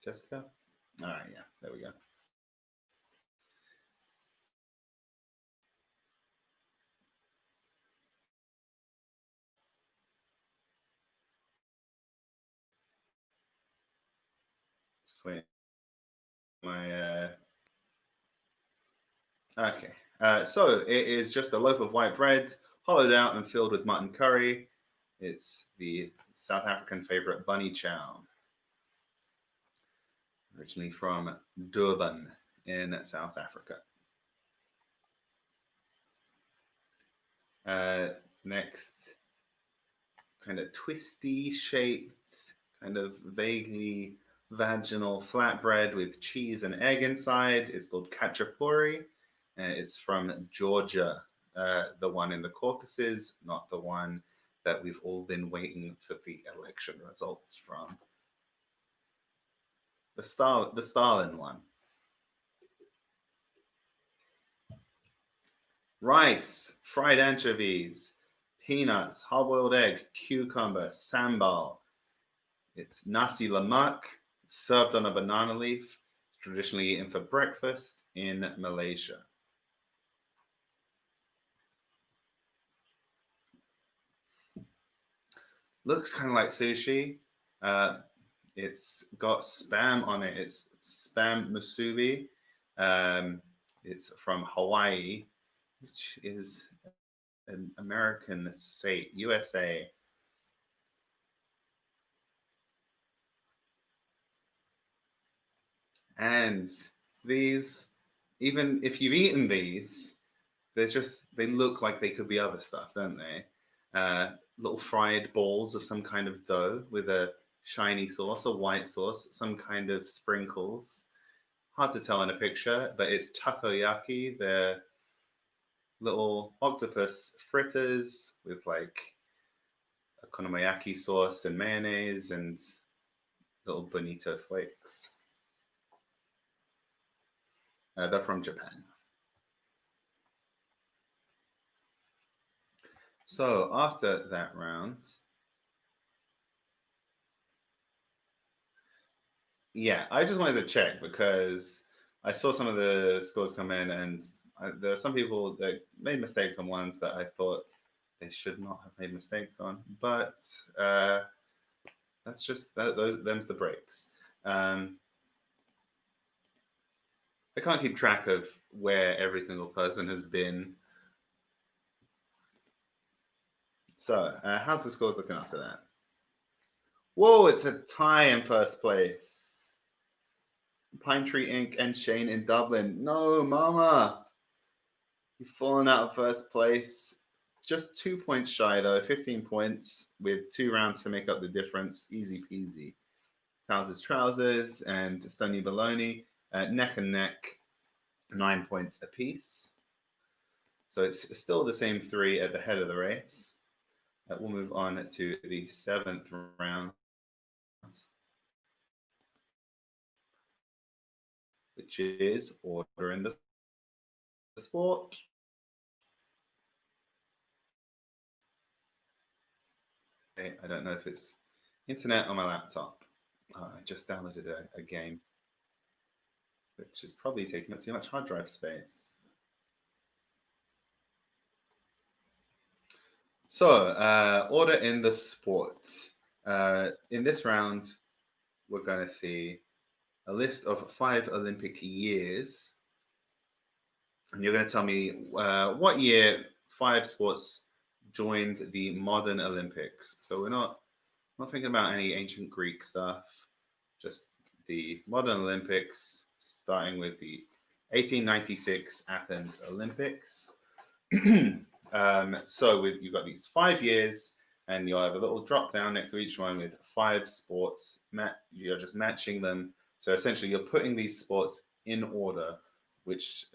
Jessica? All right, yeah, there we go. Just wait. Okay. So it is just a loaf of white bread, hollowed out and filled with mutton curry. It's the South African favorite bunny chow. originally from Durban in South Africa. Next, kind of twisty shaped, kind of vaguely vaginal flatbread with cheese and egg inside. It's called khachapuri. It's from Georgia, the one in the Caucasus, not the one that we've all been waiting for the election results from. The Stalin one. Rice, fried anchovies, peanuts, hard-boiled egg, cucumber, sambal. It's nasi lemak, served on a banana leaf. It's traditionally eaten for breakfast in Malaysia. Looks kind of like sushi. It's got spam on it. It's spam musubi. It's from Hawaii, which is an American state, USA. And these, even if you've eaten these, they look like they could be other stuff, don't they? Little fried balls of some kind of dough with a shiny sauce, a white sauce, some kind of sprinkles. Hard to tell in a picture, but it's takoyaki. They're little octopus fritters with like okonomiyaki sauce and mayonnaise and little bonito flakes. They're from Japan. So after that round, yeah, I just wanted to check because I saw some of the scores come in, and there are some people that made mistakes on ones that I thought they should not have made mistakes on. But that's just them's the breaks. I can't keep track of where every single person has been. So how's the scores looking after that? Whoa, it's a tie in first place. Pine Tree Inc. and Shane in Dublin. No, mama. You've fallen out of first place. Just 2 points shy, though. 15 points with 2 rounds to make up the difference. Easy peasy. Trousers and Stony Baloney. Neck and neck. 9 points apiece. So it's still the same 3 at the head of the race. We'll move on to the 7th round, which is order in the sport. Okay, I don't know if it's internet on my laptop. I just downloaded a game, which is probably taking up too much hard drive space. So, order in the sport. In this round, we're going to see a list of 5 Olympic years. And you're going to tell me what year 5 sports joined the modern Olympics. So we're not thinking about any ancient Greek stuff, just the modern Olympics, starting with the 1896 Athens Olympics. So you've got these 5 years, and you'll have a little drop down next to each one with 5 sports. You're just matching them. So essentially, you're putting these sports in order, which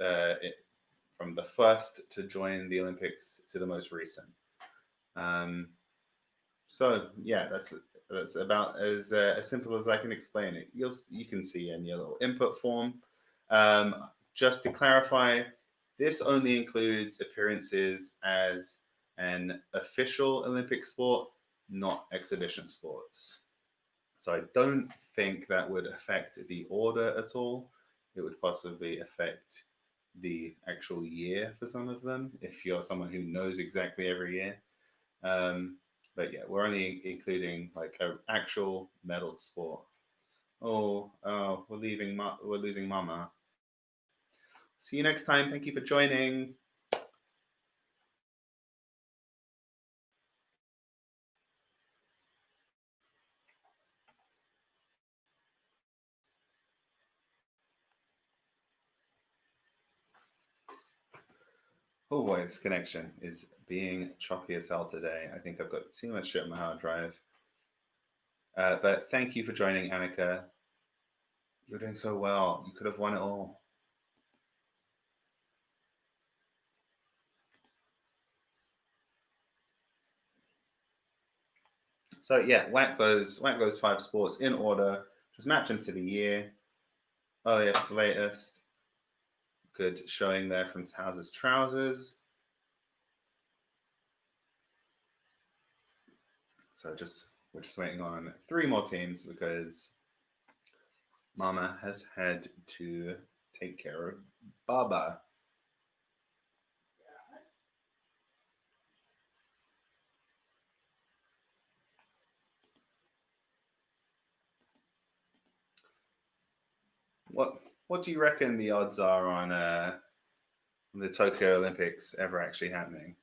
from the first to join the Olympics to the most recent. So yeah, that's about as simple as I can explain it. You can see in your little input form. Just to clarify, this only includes appearances as an official Olympic sport, not exhibition sports. So I don't think that would affect the order at all. It would possibly affect the actual year for some of them, if you're someone who knows exactly every year. But yeah, we're only including like an actual medaled sport. Oh, we're losing Mama. See you next time. Thank you for joining. Oh boy, this connection is being choppy as hell today. I think I've got too much shit on my hard drive. But thank you for joining, Annika. You're doing so well. You could have won it all. So yeah, whack those 5 sports in order. Just match them to the year. Earliest, latest. Good showing there from Tows's Trousers. So we're just waiting on 3 more teams because Mama has had to take care of Baba. What do you reckon the odds are on the Tokyo Olympics ever actually happening?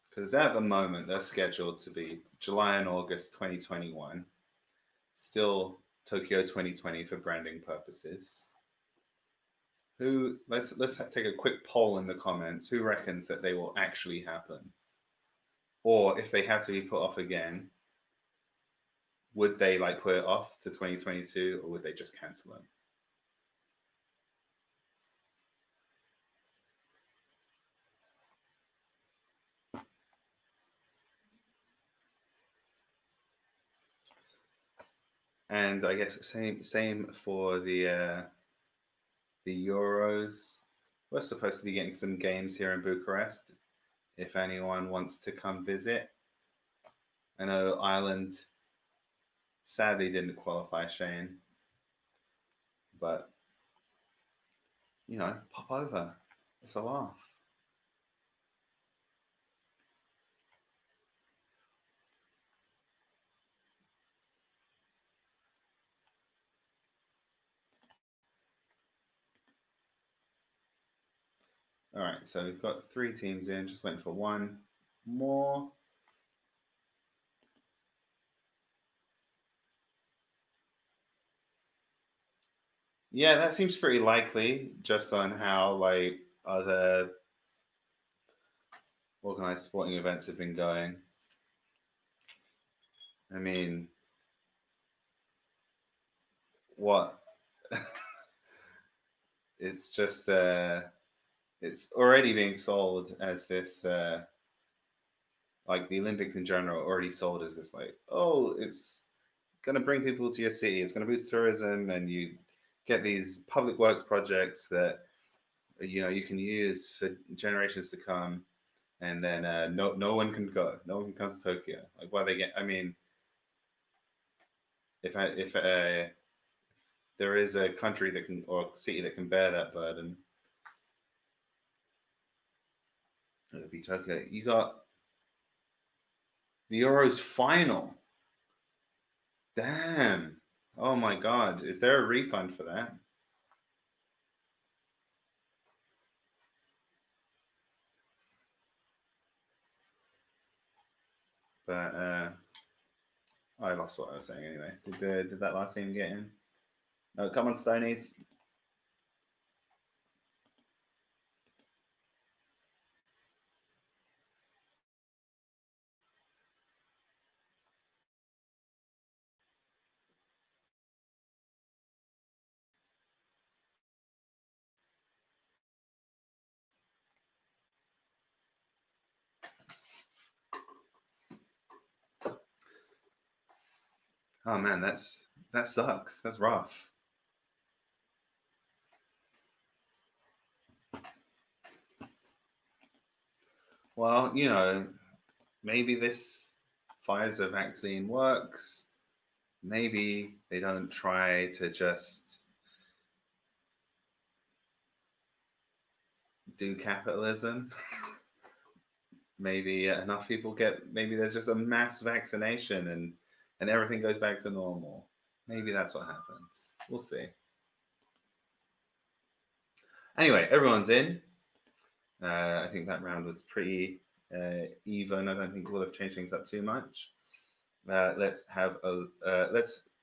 Because at the moment they're scheduled to be July and August 2021. Still Tokyo 2020 for branding purposes. Let's take a quick poll in the comments. Who reckons that they will actually happen? Or if they have to be put off again, would they put it off to 2022 or would they just cancel it? And I guess same for the Euros. We're supposed to be getting some games here in Bucharest. If anyone wants to come visit, I know Ireland sadly didn't qualify, Shane, but pop over. It's a laugh. All right, so we've got 3 teams in, just waiting for one more. Yeah, that seems pretty likely just on how other organized sporting events have been going. I mean, what? It's just it's already being sold as this the Olympics in general already sold as this oh, it's going to bring people to your city, it's going to boost tourism, and you get these public works projects that you can use for generations to come, and then no one can go, no one can come to Tokyo. Why they get? I mean, if there is a country that can or city that can bear that burden, it would be Tokyo. You got the Euros final. Damn. Oh my God. Is there a refund for that? But I lost what I was saying anyway. Did that last team get in? No, come on, Stonies. Oh man, that sucks. That's rough. Well, maybe this Pfizer vaccine works. Maybe they don't try to just do capitalism. Maybe enough people maybe there's just a mass vaccination and everything goes back to normal. Maybe that's what happens. We'll see. Anyway, everyone's in. I think that round was pretty even. I don't think we'll have changed things up too much. Let's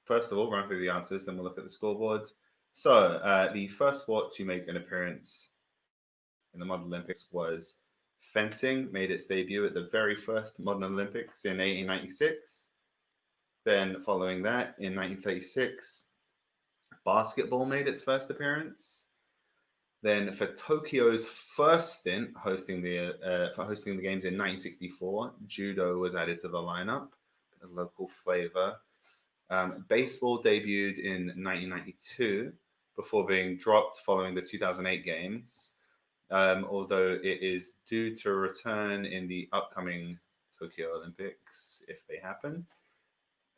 first of all run through the answers, then we'll look at the scoreboard. So the first sport to make an appearance in the Modern Olympics was fencing. Made its debut at the very first Modern Olympics in 1896. Then, following that, in 1936, basketball made its first appearance. Then, for Tokyo's first stint hosting the games in 1964, judo was added to the lineup, a local flavor. Baseball debuted in 1992 before being dropped following the 2008 games, although it is due to return in the upcoming Tokyo Olympics if they happen.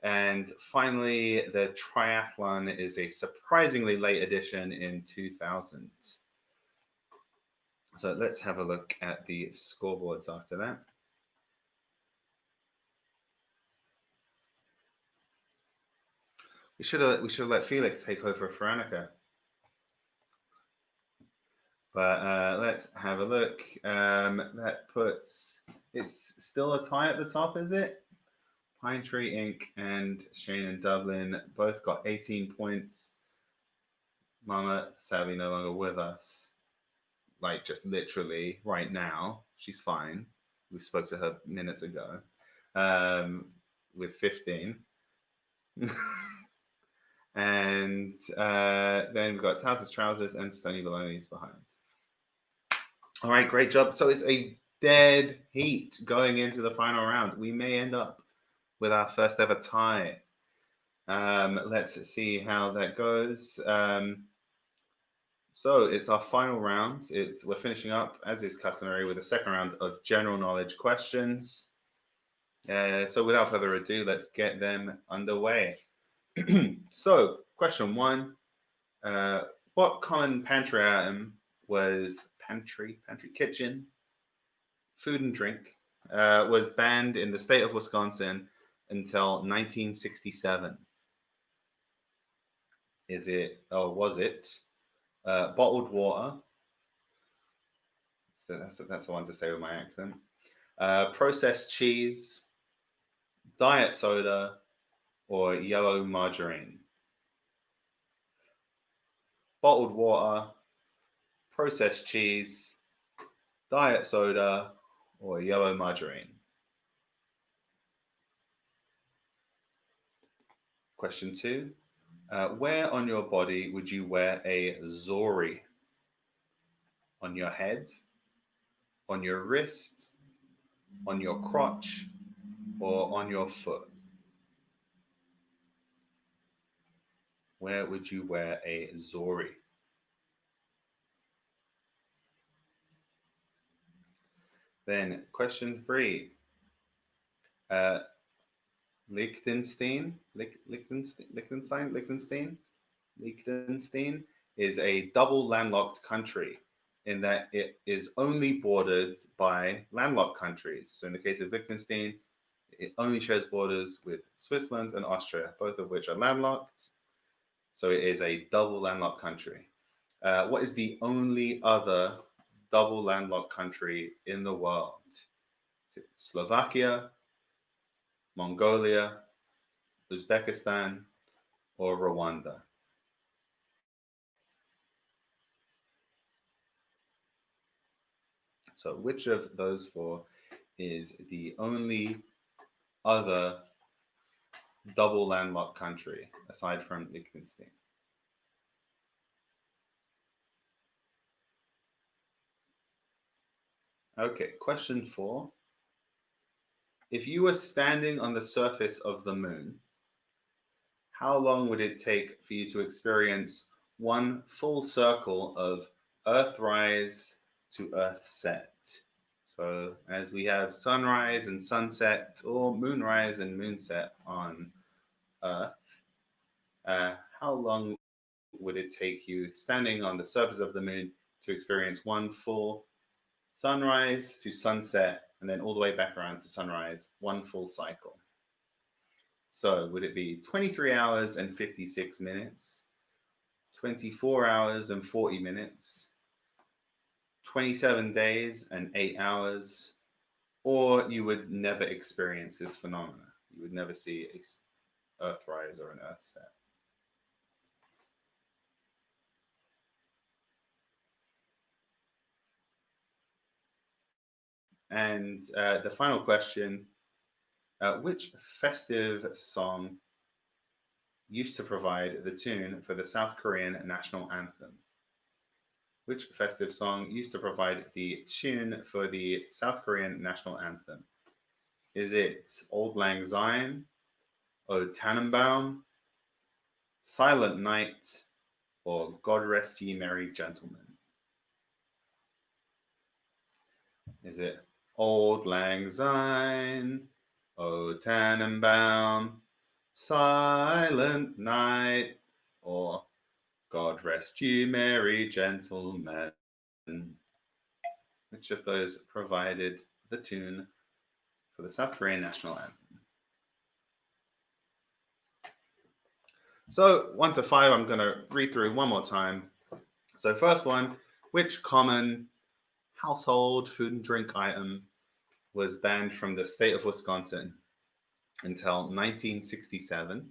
And finally, the triathlon is a surprisingly late addition in 2000. So let's have a look at the scoreboards after that. We should have let Felix take over for Annika. But let's have a look. That puts it's still a tie at the top, is it? Pine Tree Inc. and Shane and Dublin both got 18 points. Mama sadly no longer with us. Like just literally right now, she's fine. We spoke to her minutes ago. With 15. And then we've got Taz's Trousers and Stony Baloney's behind. All right, great job. So it's a dead heat going into the final round. We may end up with our first ever tie. Let's see how that goes. So it's our final round. We're finishing up, as is customary, with a second round of general knowledge questions. So without further ado, let's get them underway. So, question one: what common pantry item was pantry kitchen, food and drink, was banned in the state of Wisconsin until 1967? Is it, or was it, bottled water? So that's the one to say with my accent. Processed cheese, diet soda, or yellow margarine? Bottled water, processed cheese, diet soda, or yellow margarine? Question two: where on your body would you wear a zori? On your head, on your wrist, on your crotch, or on your foot? Where would you wear a zori? Then question three: Liechtenstein is a double landlocked country in that it is only bordered by landlocked countries. So in the case of Liechtenstein, it only shares borders with Switzerland and Austria, both of which are landlocked. So it is a double landlocked country. What is the only other double landlocked country in the world? Is it Slovakia, Mongolia, Uzbekistan, or Rwanda? So which of those four is the only other double landlocked country aside from Liechtenstein? Okay, question four. If you were standing on the surface of the moon, how long would it take for you to experience one full circle of Earthrise to Earthset? So as we have sunrise and sunset, or moonrise and moonset on Earth, how long would it take you standing on the surface of the moon to experience one full sunrise to sunset and then all the way back around to sunrise, one full cycle? So would it be 23 hours and 56 minutes, 24 hours and 40 minutes, 27 days and 8 hours, or you would never experience this phenomena? You would never see a Earthrise or an Earthset. And the final question, which festive song used to provide the tune for the South Korean national anthem? Which festive song used to provide the tune for the South Korean national anthem? Is it Old Lang Syne, O Tannenbaum, Silent Night, or God Rest Ye Merry Gentlemen? Is it Old Lang Syne, O Tannenbaum, Silent Night, or God Rest Ye Merry Gentlemen? Which of those provided the tune for the South Korean national anthem? So 1 to 5, I'm going to read through one more time. So first one, which common household food and drink item was banned from the state of Wisconsin until 1967?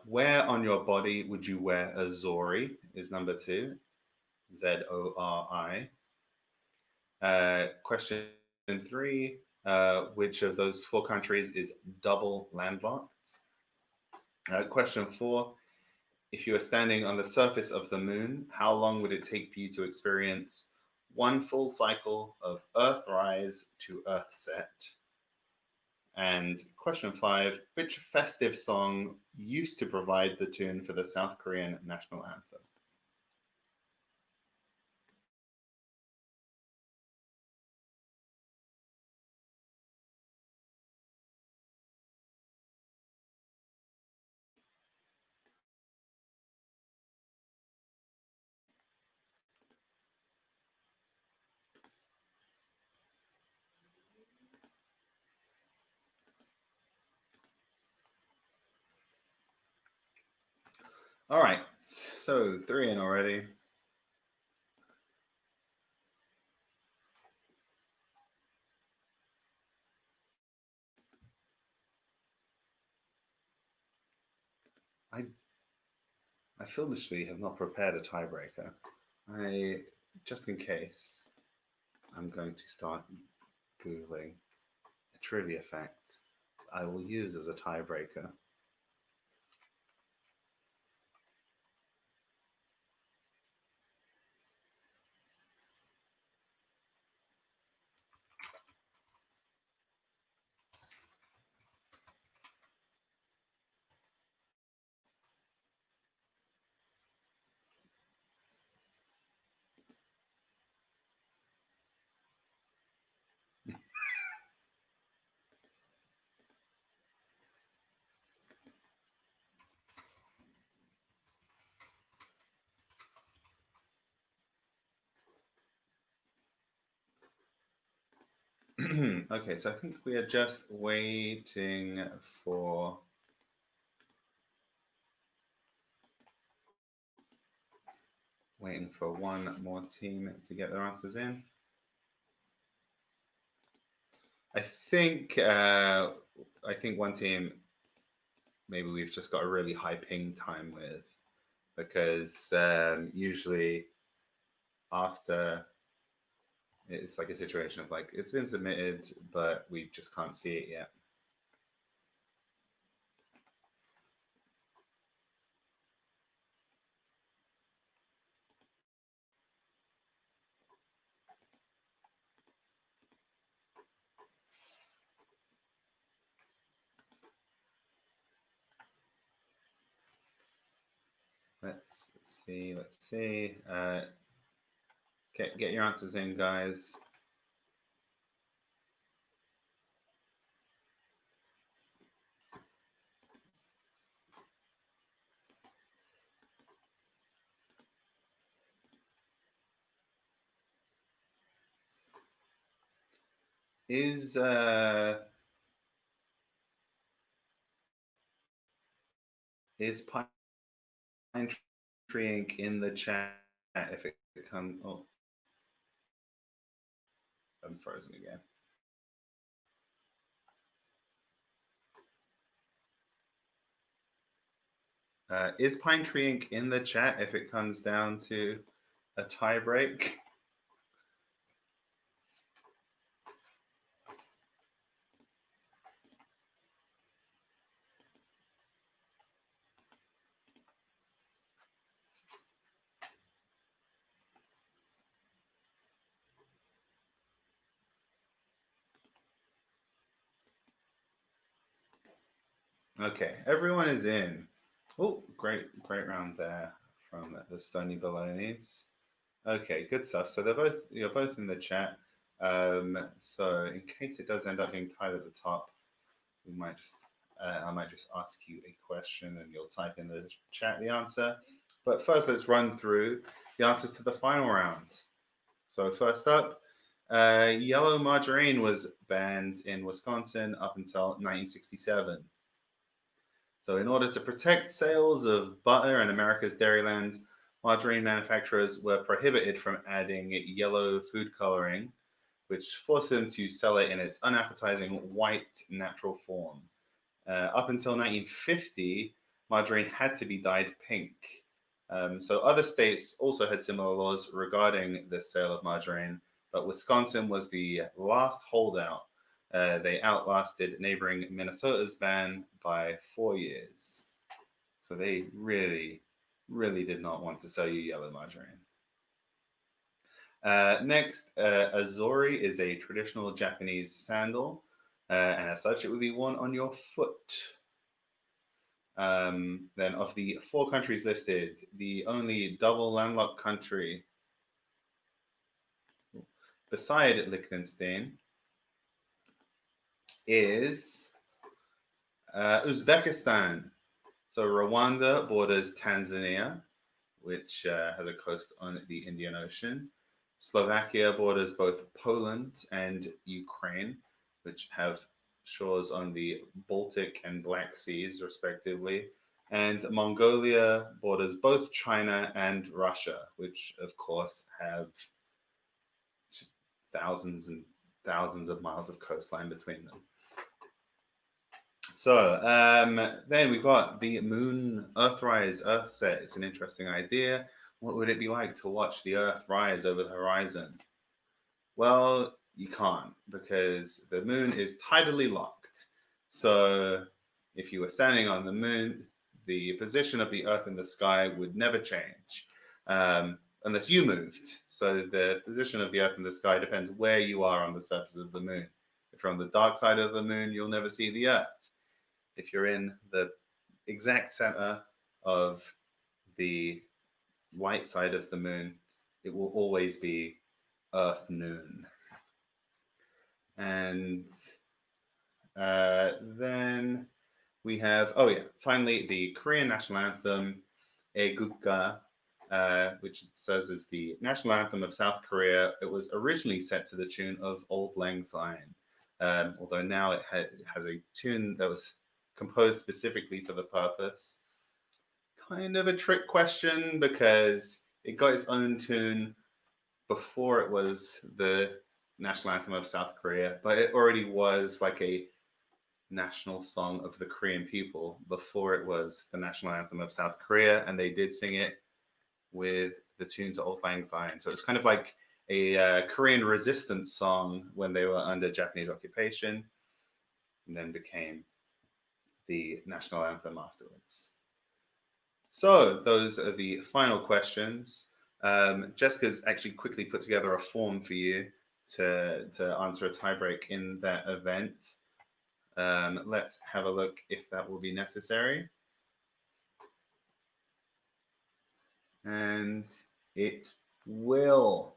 Where on your body would you wear a zori is number 2, Zori. Question 3, which of those 4 countries is double landlocked? Question 4, if you were standing on the surface of the moon, how long would it take for you to experience one full cycle of Earthrise to Earthset? And question 5, which festive song used to provide the tune for the South Korean national anthem? All right, so 3 in already. I foolishly have not prepared a tiebreaker. Just in case, I'm going to start Googling a trivia fact I will use as a tiebreaker. Okay, so I think we are just waiting for one more team to get their answers in. I think one team maybe we've just got a really high ping time with, because usually after it's like a situation of like it's been submitted but we just can't see it yet. Let's see. Get your answers in, guys. Is Pine Tree Inc. in the chat if it comes? Oh, I'm frozen again. Is Pine Tree Inc. in the chat if it comes down to a tie break? Okay, everyone is in. Oh, great round there from the Stony Balonies. Okay, good stuff. So you're both in the chat. So in case it does end up being tied at the top, we might just I might just ask you a question and you'll type in the chat the answer. But first, let's run through the answers to the final round. So first up, yellow margarine was banned in Wisconsin up until 1967. So in order to protect sales of butter in America's dairyland, margarine manufacturers were prohibited from adding yellow food coloring, which forced them to sell it in its unappetizing white natural form. Up until 1950, margarine had to be dyed pink. So other states also had similar laws regarding the sale of margarine, but Wisconsin was the last holdout. They outlasted neighboring Minnesota's ban by 4 years. So they really did not want to sell you yellow margarine. Next, azori is a traditional Japanese sandal, and as such, it would be worn on your foot. Then, of the 4 countries listed, the only double landlocked country beside Liechtenstein is Uzbekistan. So, Rwanda borders Tanzania, which has a coast on the Indian Ocean. Slovakia borders both Poland and Ukraine, which have shores on the Baltic and Black Seas, respectively. And Mongolia borders both China and Russia, which, of course, have just thousands and thousands of miles of coastline between them. So then we've got the moon Earthrise Earthset. It's an interesting idea. What would it be like to watch the Earth rise over the horizon? Well, you can't because the moon is tidally locked. So if you were standing on the moon, the position of the Earth in the sky would never change unless you moved. So the position of the Earth in the sky depends where you are on the surface of the moon. If you're on the dark side of the moon, you'll never see the Earth. If you're in the exact center of the light side of the moon, it will always be Earth noon. And then we have, oh yeah, finally the Korean national anthem, Aegukga, which serves as the national anthem of South Korea. It was originally set to the tune of Auld Lang Syne, although now it has a tune that was composed specifically for the purpose. Kind of a trick question because it got its own tune before it was the national anthem of South Korea, but it already was like a national song of the Korean people before it was the national anthem of South Korea, and they did sing it with the tune to Auld Lang Syne. So it's kind of like a Korean resistance song when they were under Japanese occupation, and then became the national anthem afterwards. So those are the final questions. Jessica's actually quickly put together a form for you to answer a tiebreak in that event. Let's have a look if that will be necessary. And it will.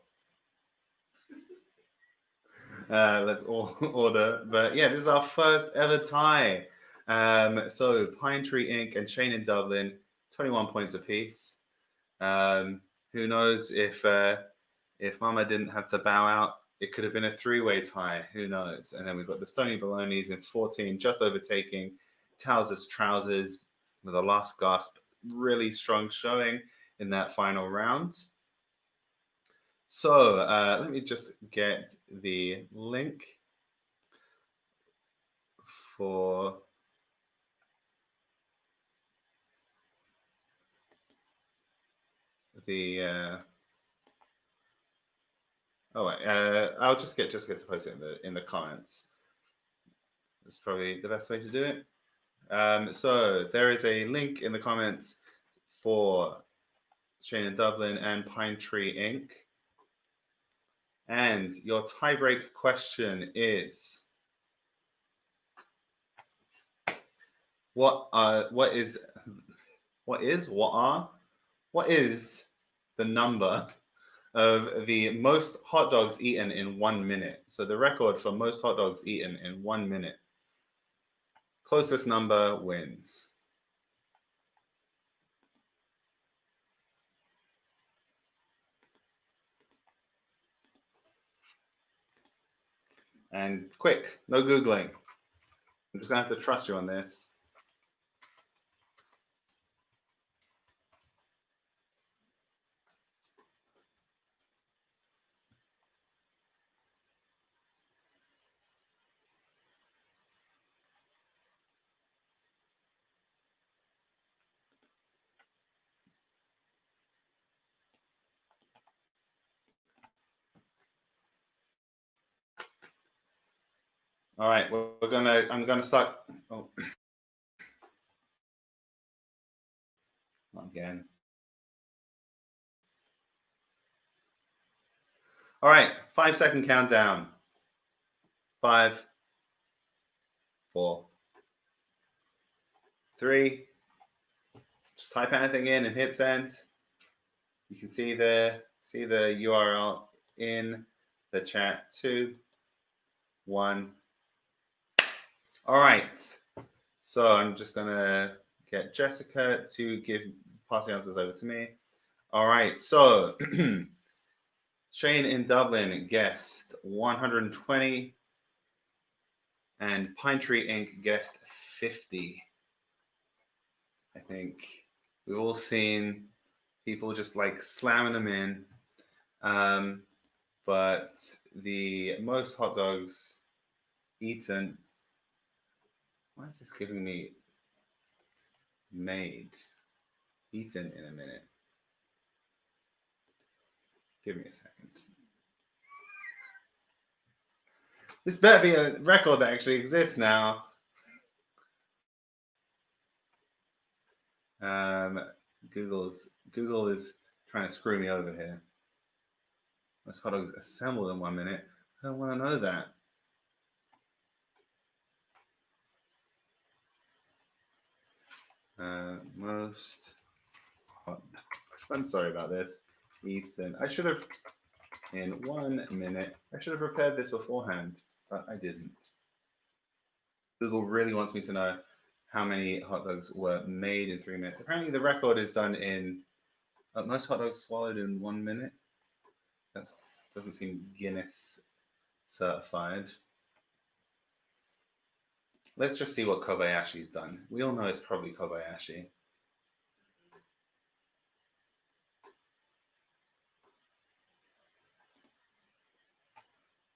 Let's all order. But yeah, this is our first ever tie. So Pine Tree Inc. and Shane in Dublin, 21 points apiece. Who knows if Mama didn't have to bow out, it could have been a three-way tie. Who knows? And then we've got the Stony Balonies in 14, just overtaking Towser's Trousers with a last gasp, really strong showing in that final round. So let me just get the link for the. I'll just get Jessica to post it in the comments. That's probably the best way to do it. So there is a link in the comments for Shane in Dublin and Pine Tree Inc. And your tiebreak question is: What is the number of the most hot dogs eaten in 1 minute? So the record for most hot dogs eaten in 1 minute. Closest number wins. And quick, no Googling. I'm just gonna have to trust you on this. All right, I'm gonna start. Oh. Again. All right, 5-second countdown. 5, 4, 3. Just type anything in and hit send. You can see the URL in the chat. 2, 1. All right. So I'm just gonna get Jessica to pass the answers over to me. All right. So Shane in Dublin guessed 120, and Pine Tree Inc. guessed 50. I think we've all seen people just like slamming them in. But the most hot dogs eaten. Why is this giving me made? Eaten in a minute. Give me a second. This better be a record that actually exists now. Google is trying to screw me over here. Most hot dogs assembled in 1 minute. I don't want to know that. Most hot dogs. I'm sorry about this. Eaten. I should have, in 1 minute, I should have prepared this beforehand, but I didn't. Google really wants me to know how many hot dogs were made in 3 minutes. Apparently the record is done in most hot dogs swallowed in 1 minute. That doesn't seem Guinness certified. Let's just see what Kobayashi's done. We all know it's probably Kobayashi.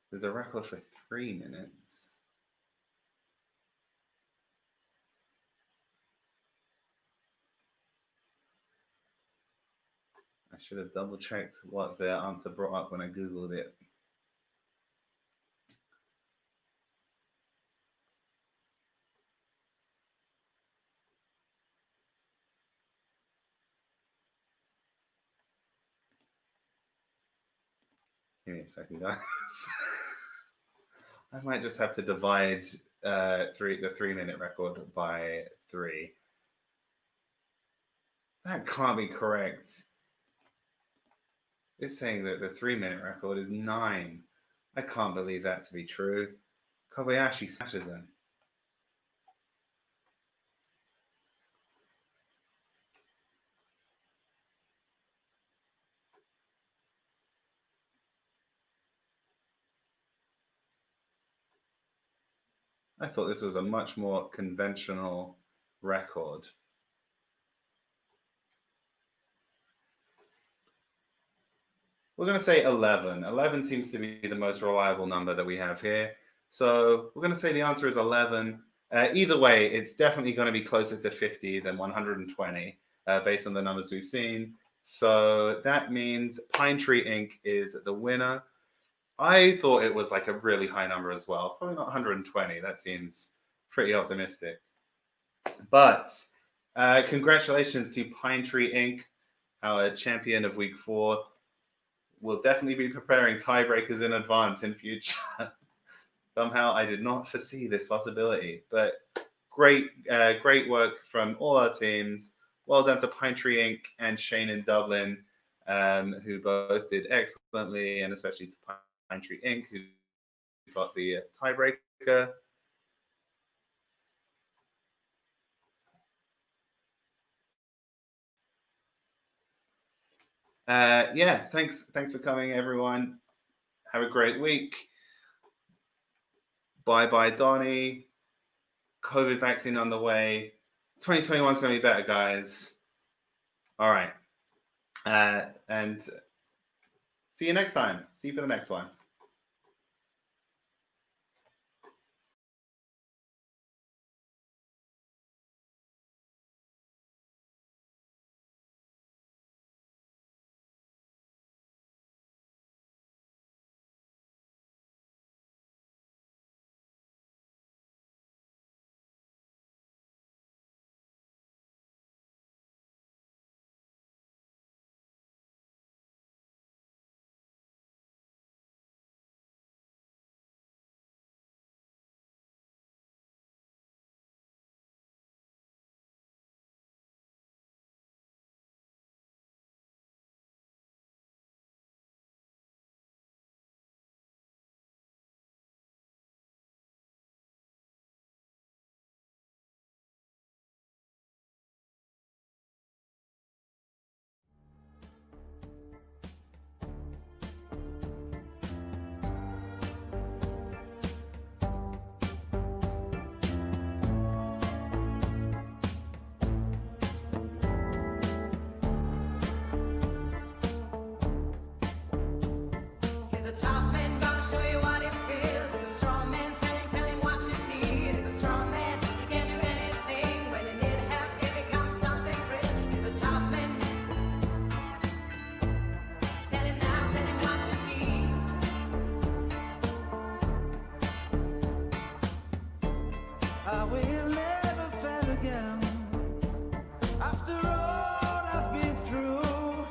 There's a record for 3 minutes. I should have double checked what the answer brought up when I Googled it. Give me a second, guys. I might just have to divide the 3 minute record by 3. That can't be correct. It's saying that the 3 minute record is 9. I can't believe that to be true. Kobayashi smashes him. I thought this was a much more conventional record. We're going to say 11. 11 seems to be the most reliable number that we have here. So we're going to say the answer is 11. Either way, it's definitely going to be closer to 50 than 120 based on the numbers we've seen. So that means Pine Tree Inc. is the winner. I thought it was like a really high number as well. Probably not 120. That seems pretty optimistic. But congratulations to Pine Tree Inc., our champion of week 4. We'll definitely be preparing tiebreakers in advance in future. Somehow I did not foresee this possibility, but great work from all our teams. Well done to Pine Tree Inc. and Shane in Dublin, who both did excellently, and especially to Pine Tree Inc., who got the tiebreaker. Yeah, thanks for coming, everyone. Have a great week. Bye, Donnie. COVID vaccine on the way. 2021 is going to be better, guys. All right. And see you next time. See you for the next one. He's a tough man, gonna show you what it feels. He's a strong man, tell him what you need. He's a strong man, he can't do anything. When you need help, it becomes something real. He's a tough man. Tell him now, tell him what you need. I will never fail again. After all I've been through,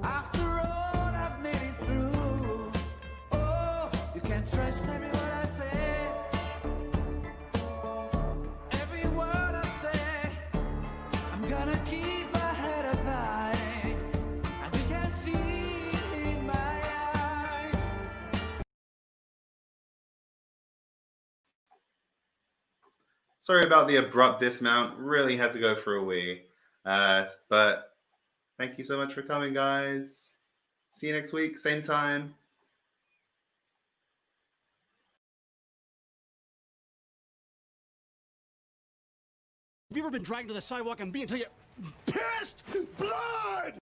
after all I've made it through. Oh, you can trust every word I say, every word I say. I'm gonna keep my head up high, and you can see it in my eyes. Sorry about the abrupt dismount. Really had to go for a wee. But thank you so much for coming, guys. See you next week, same time. Have you ever been dragged to the sidewalk and beaten until you pissed blood?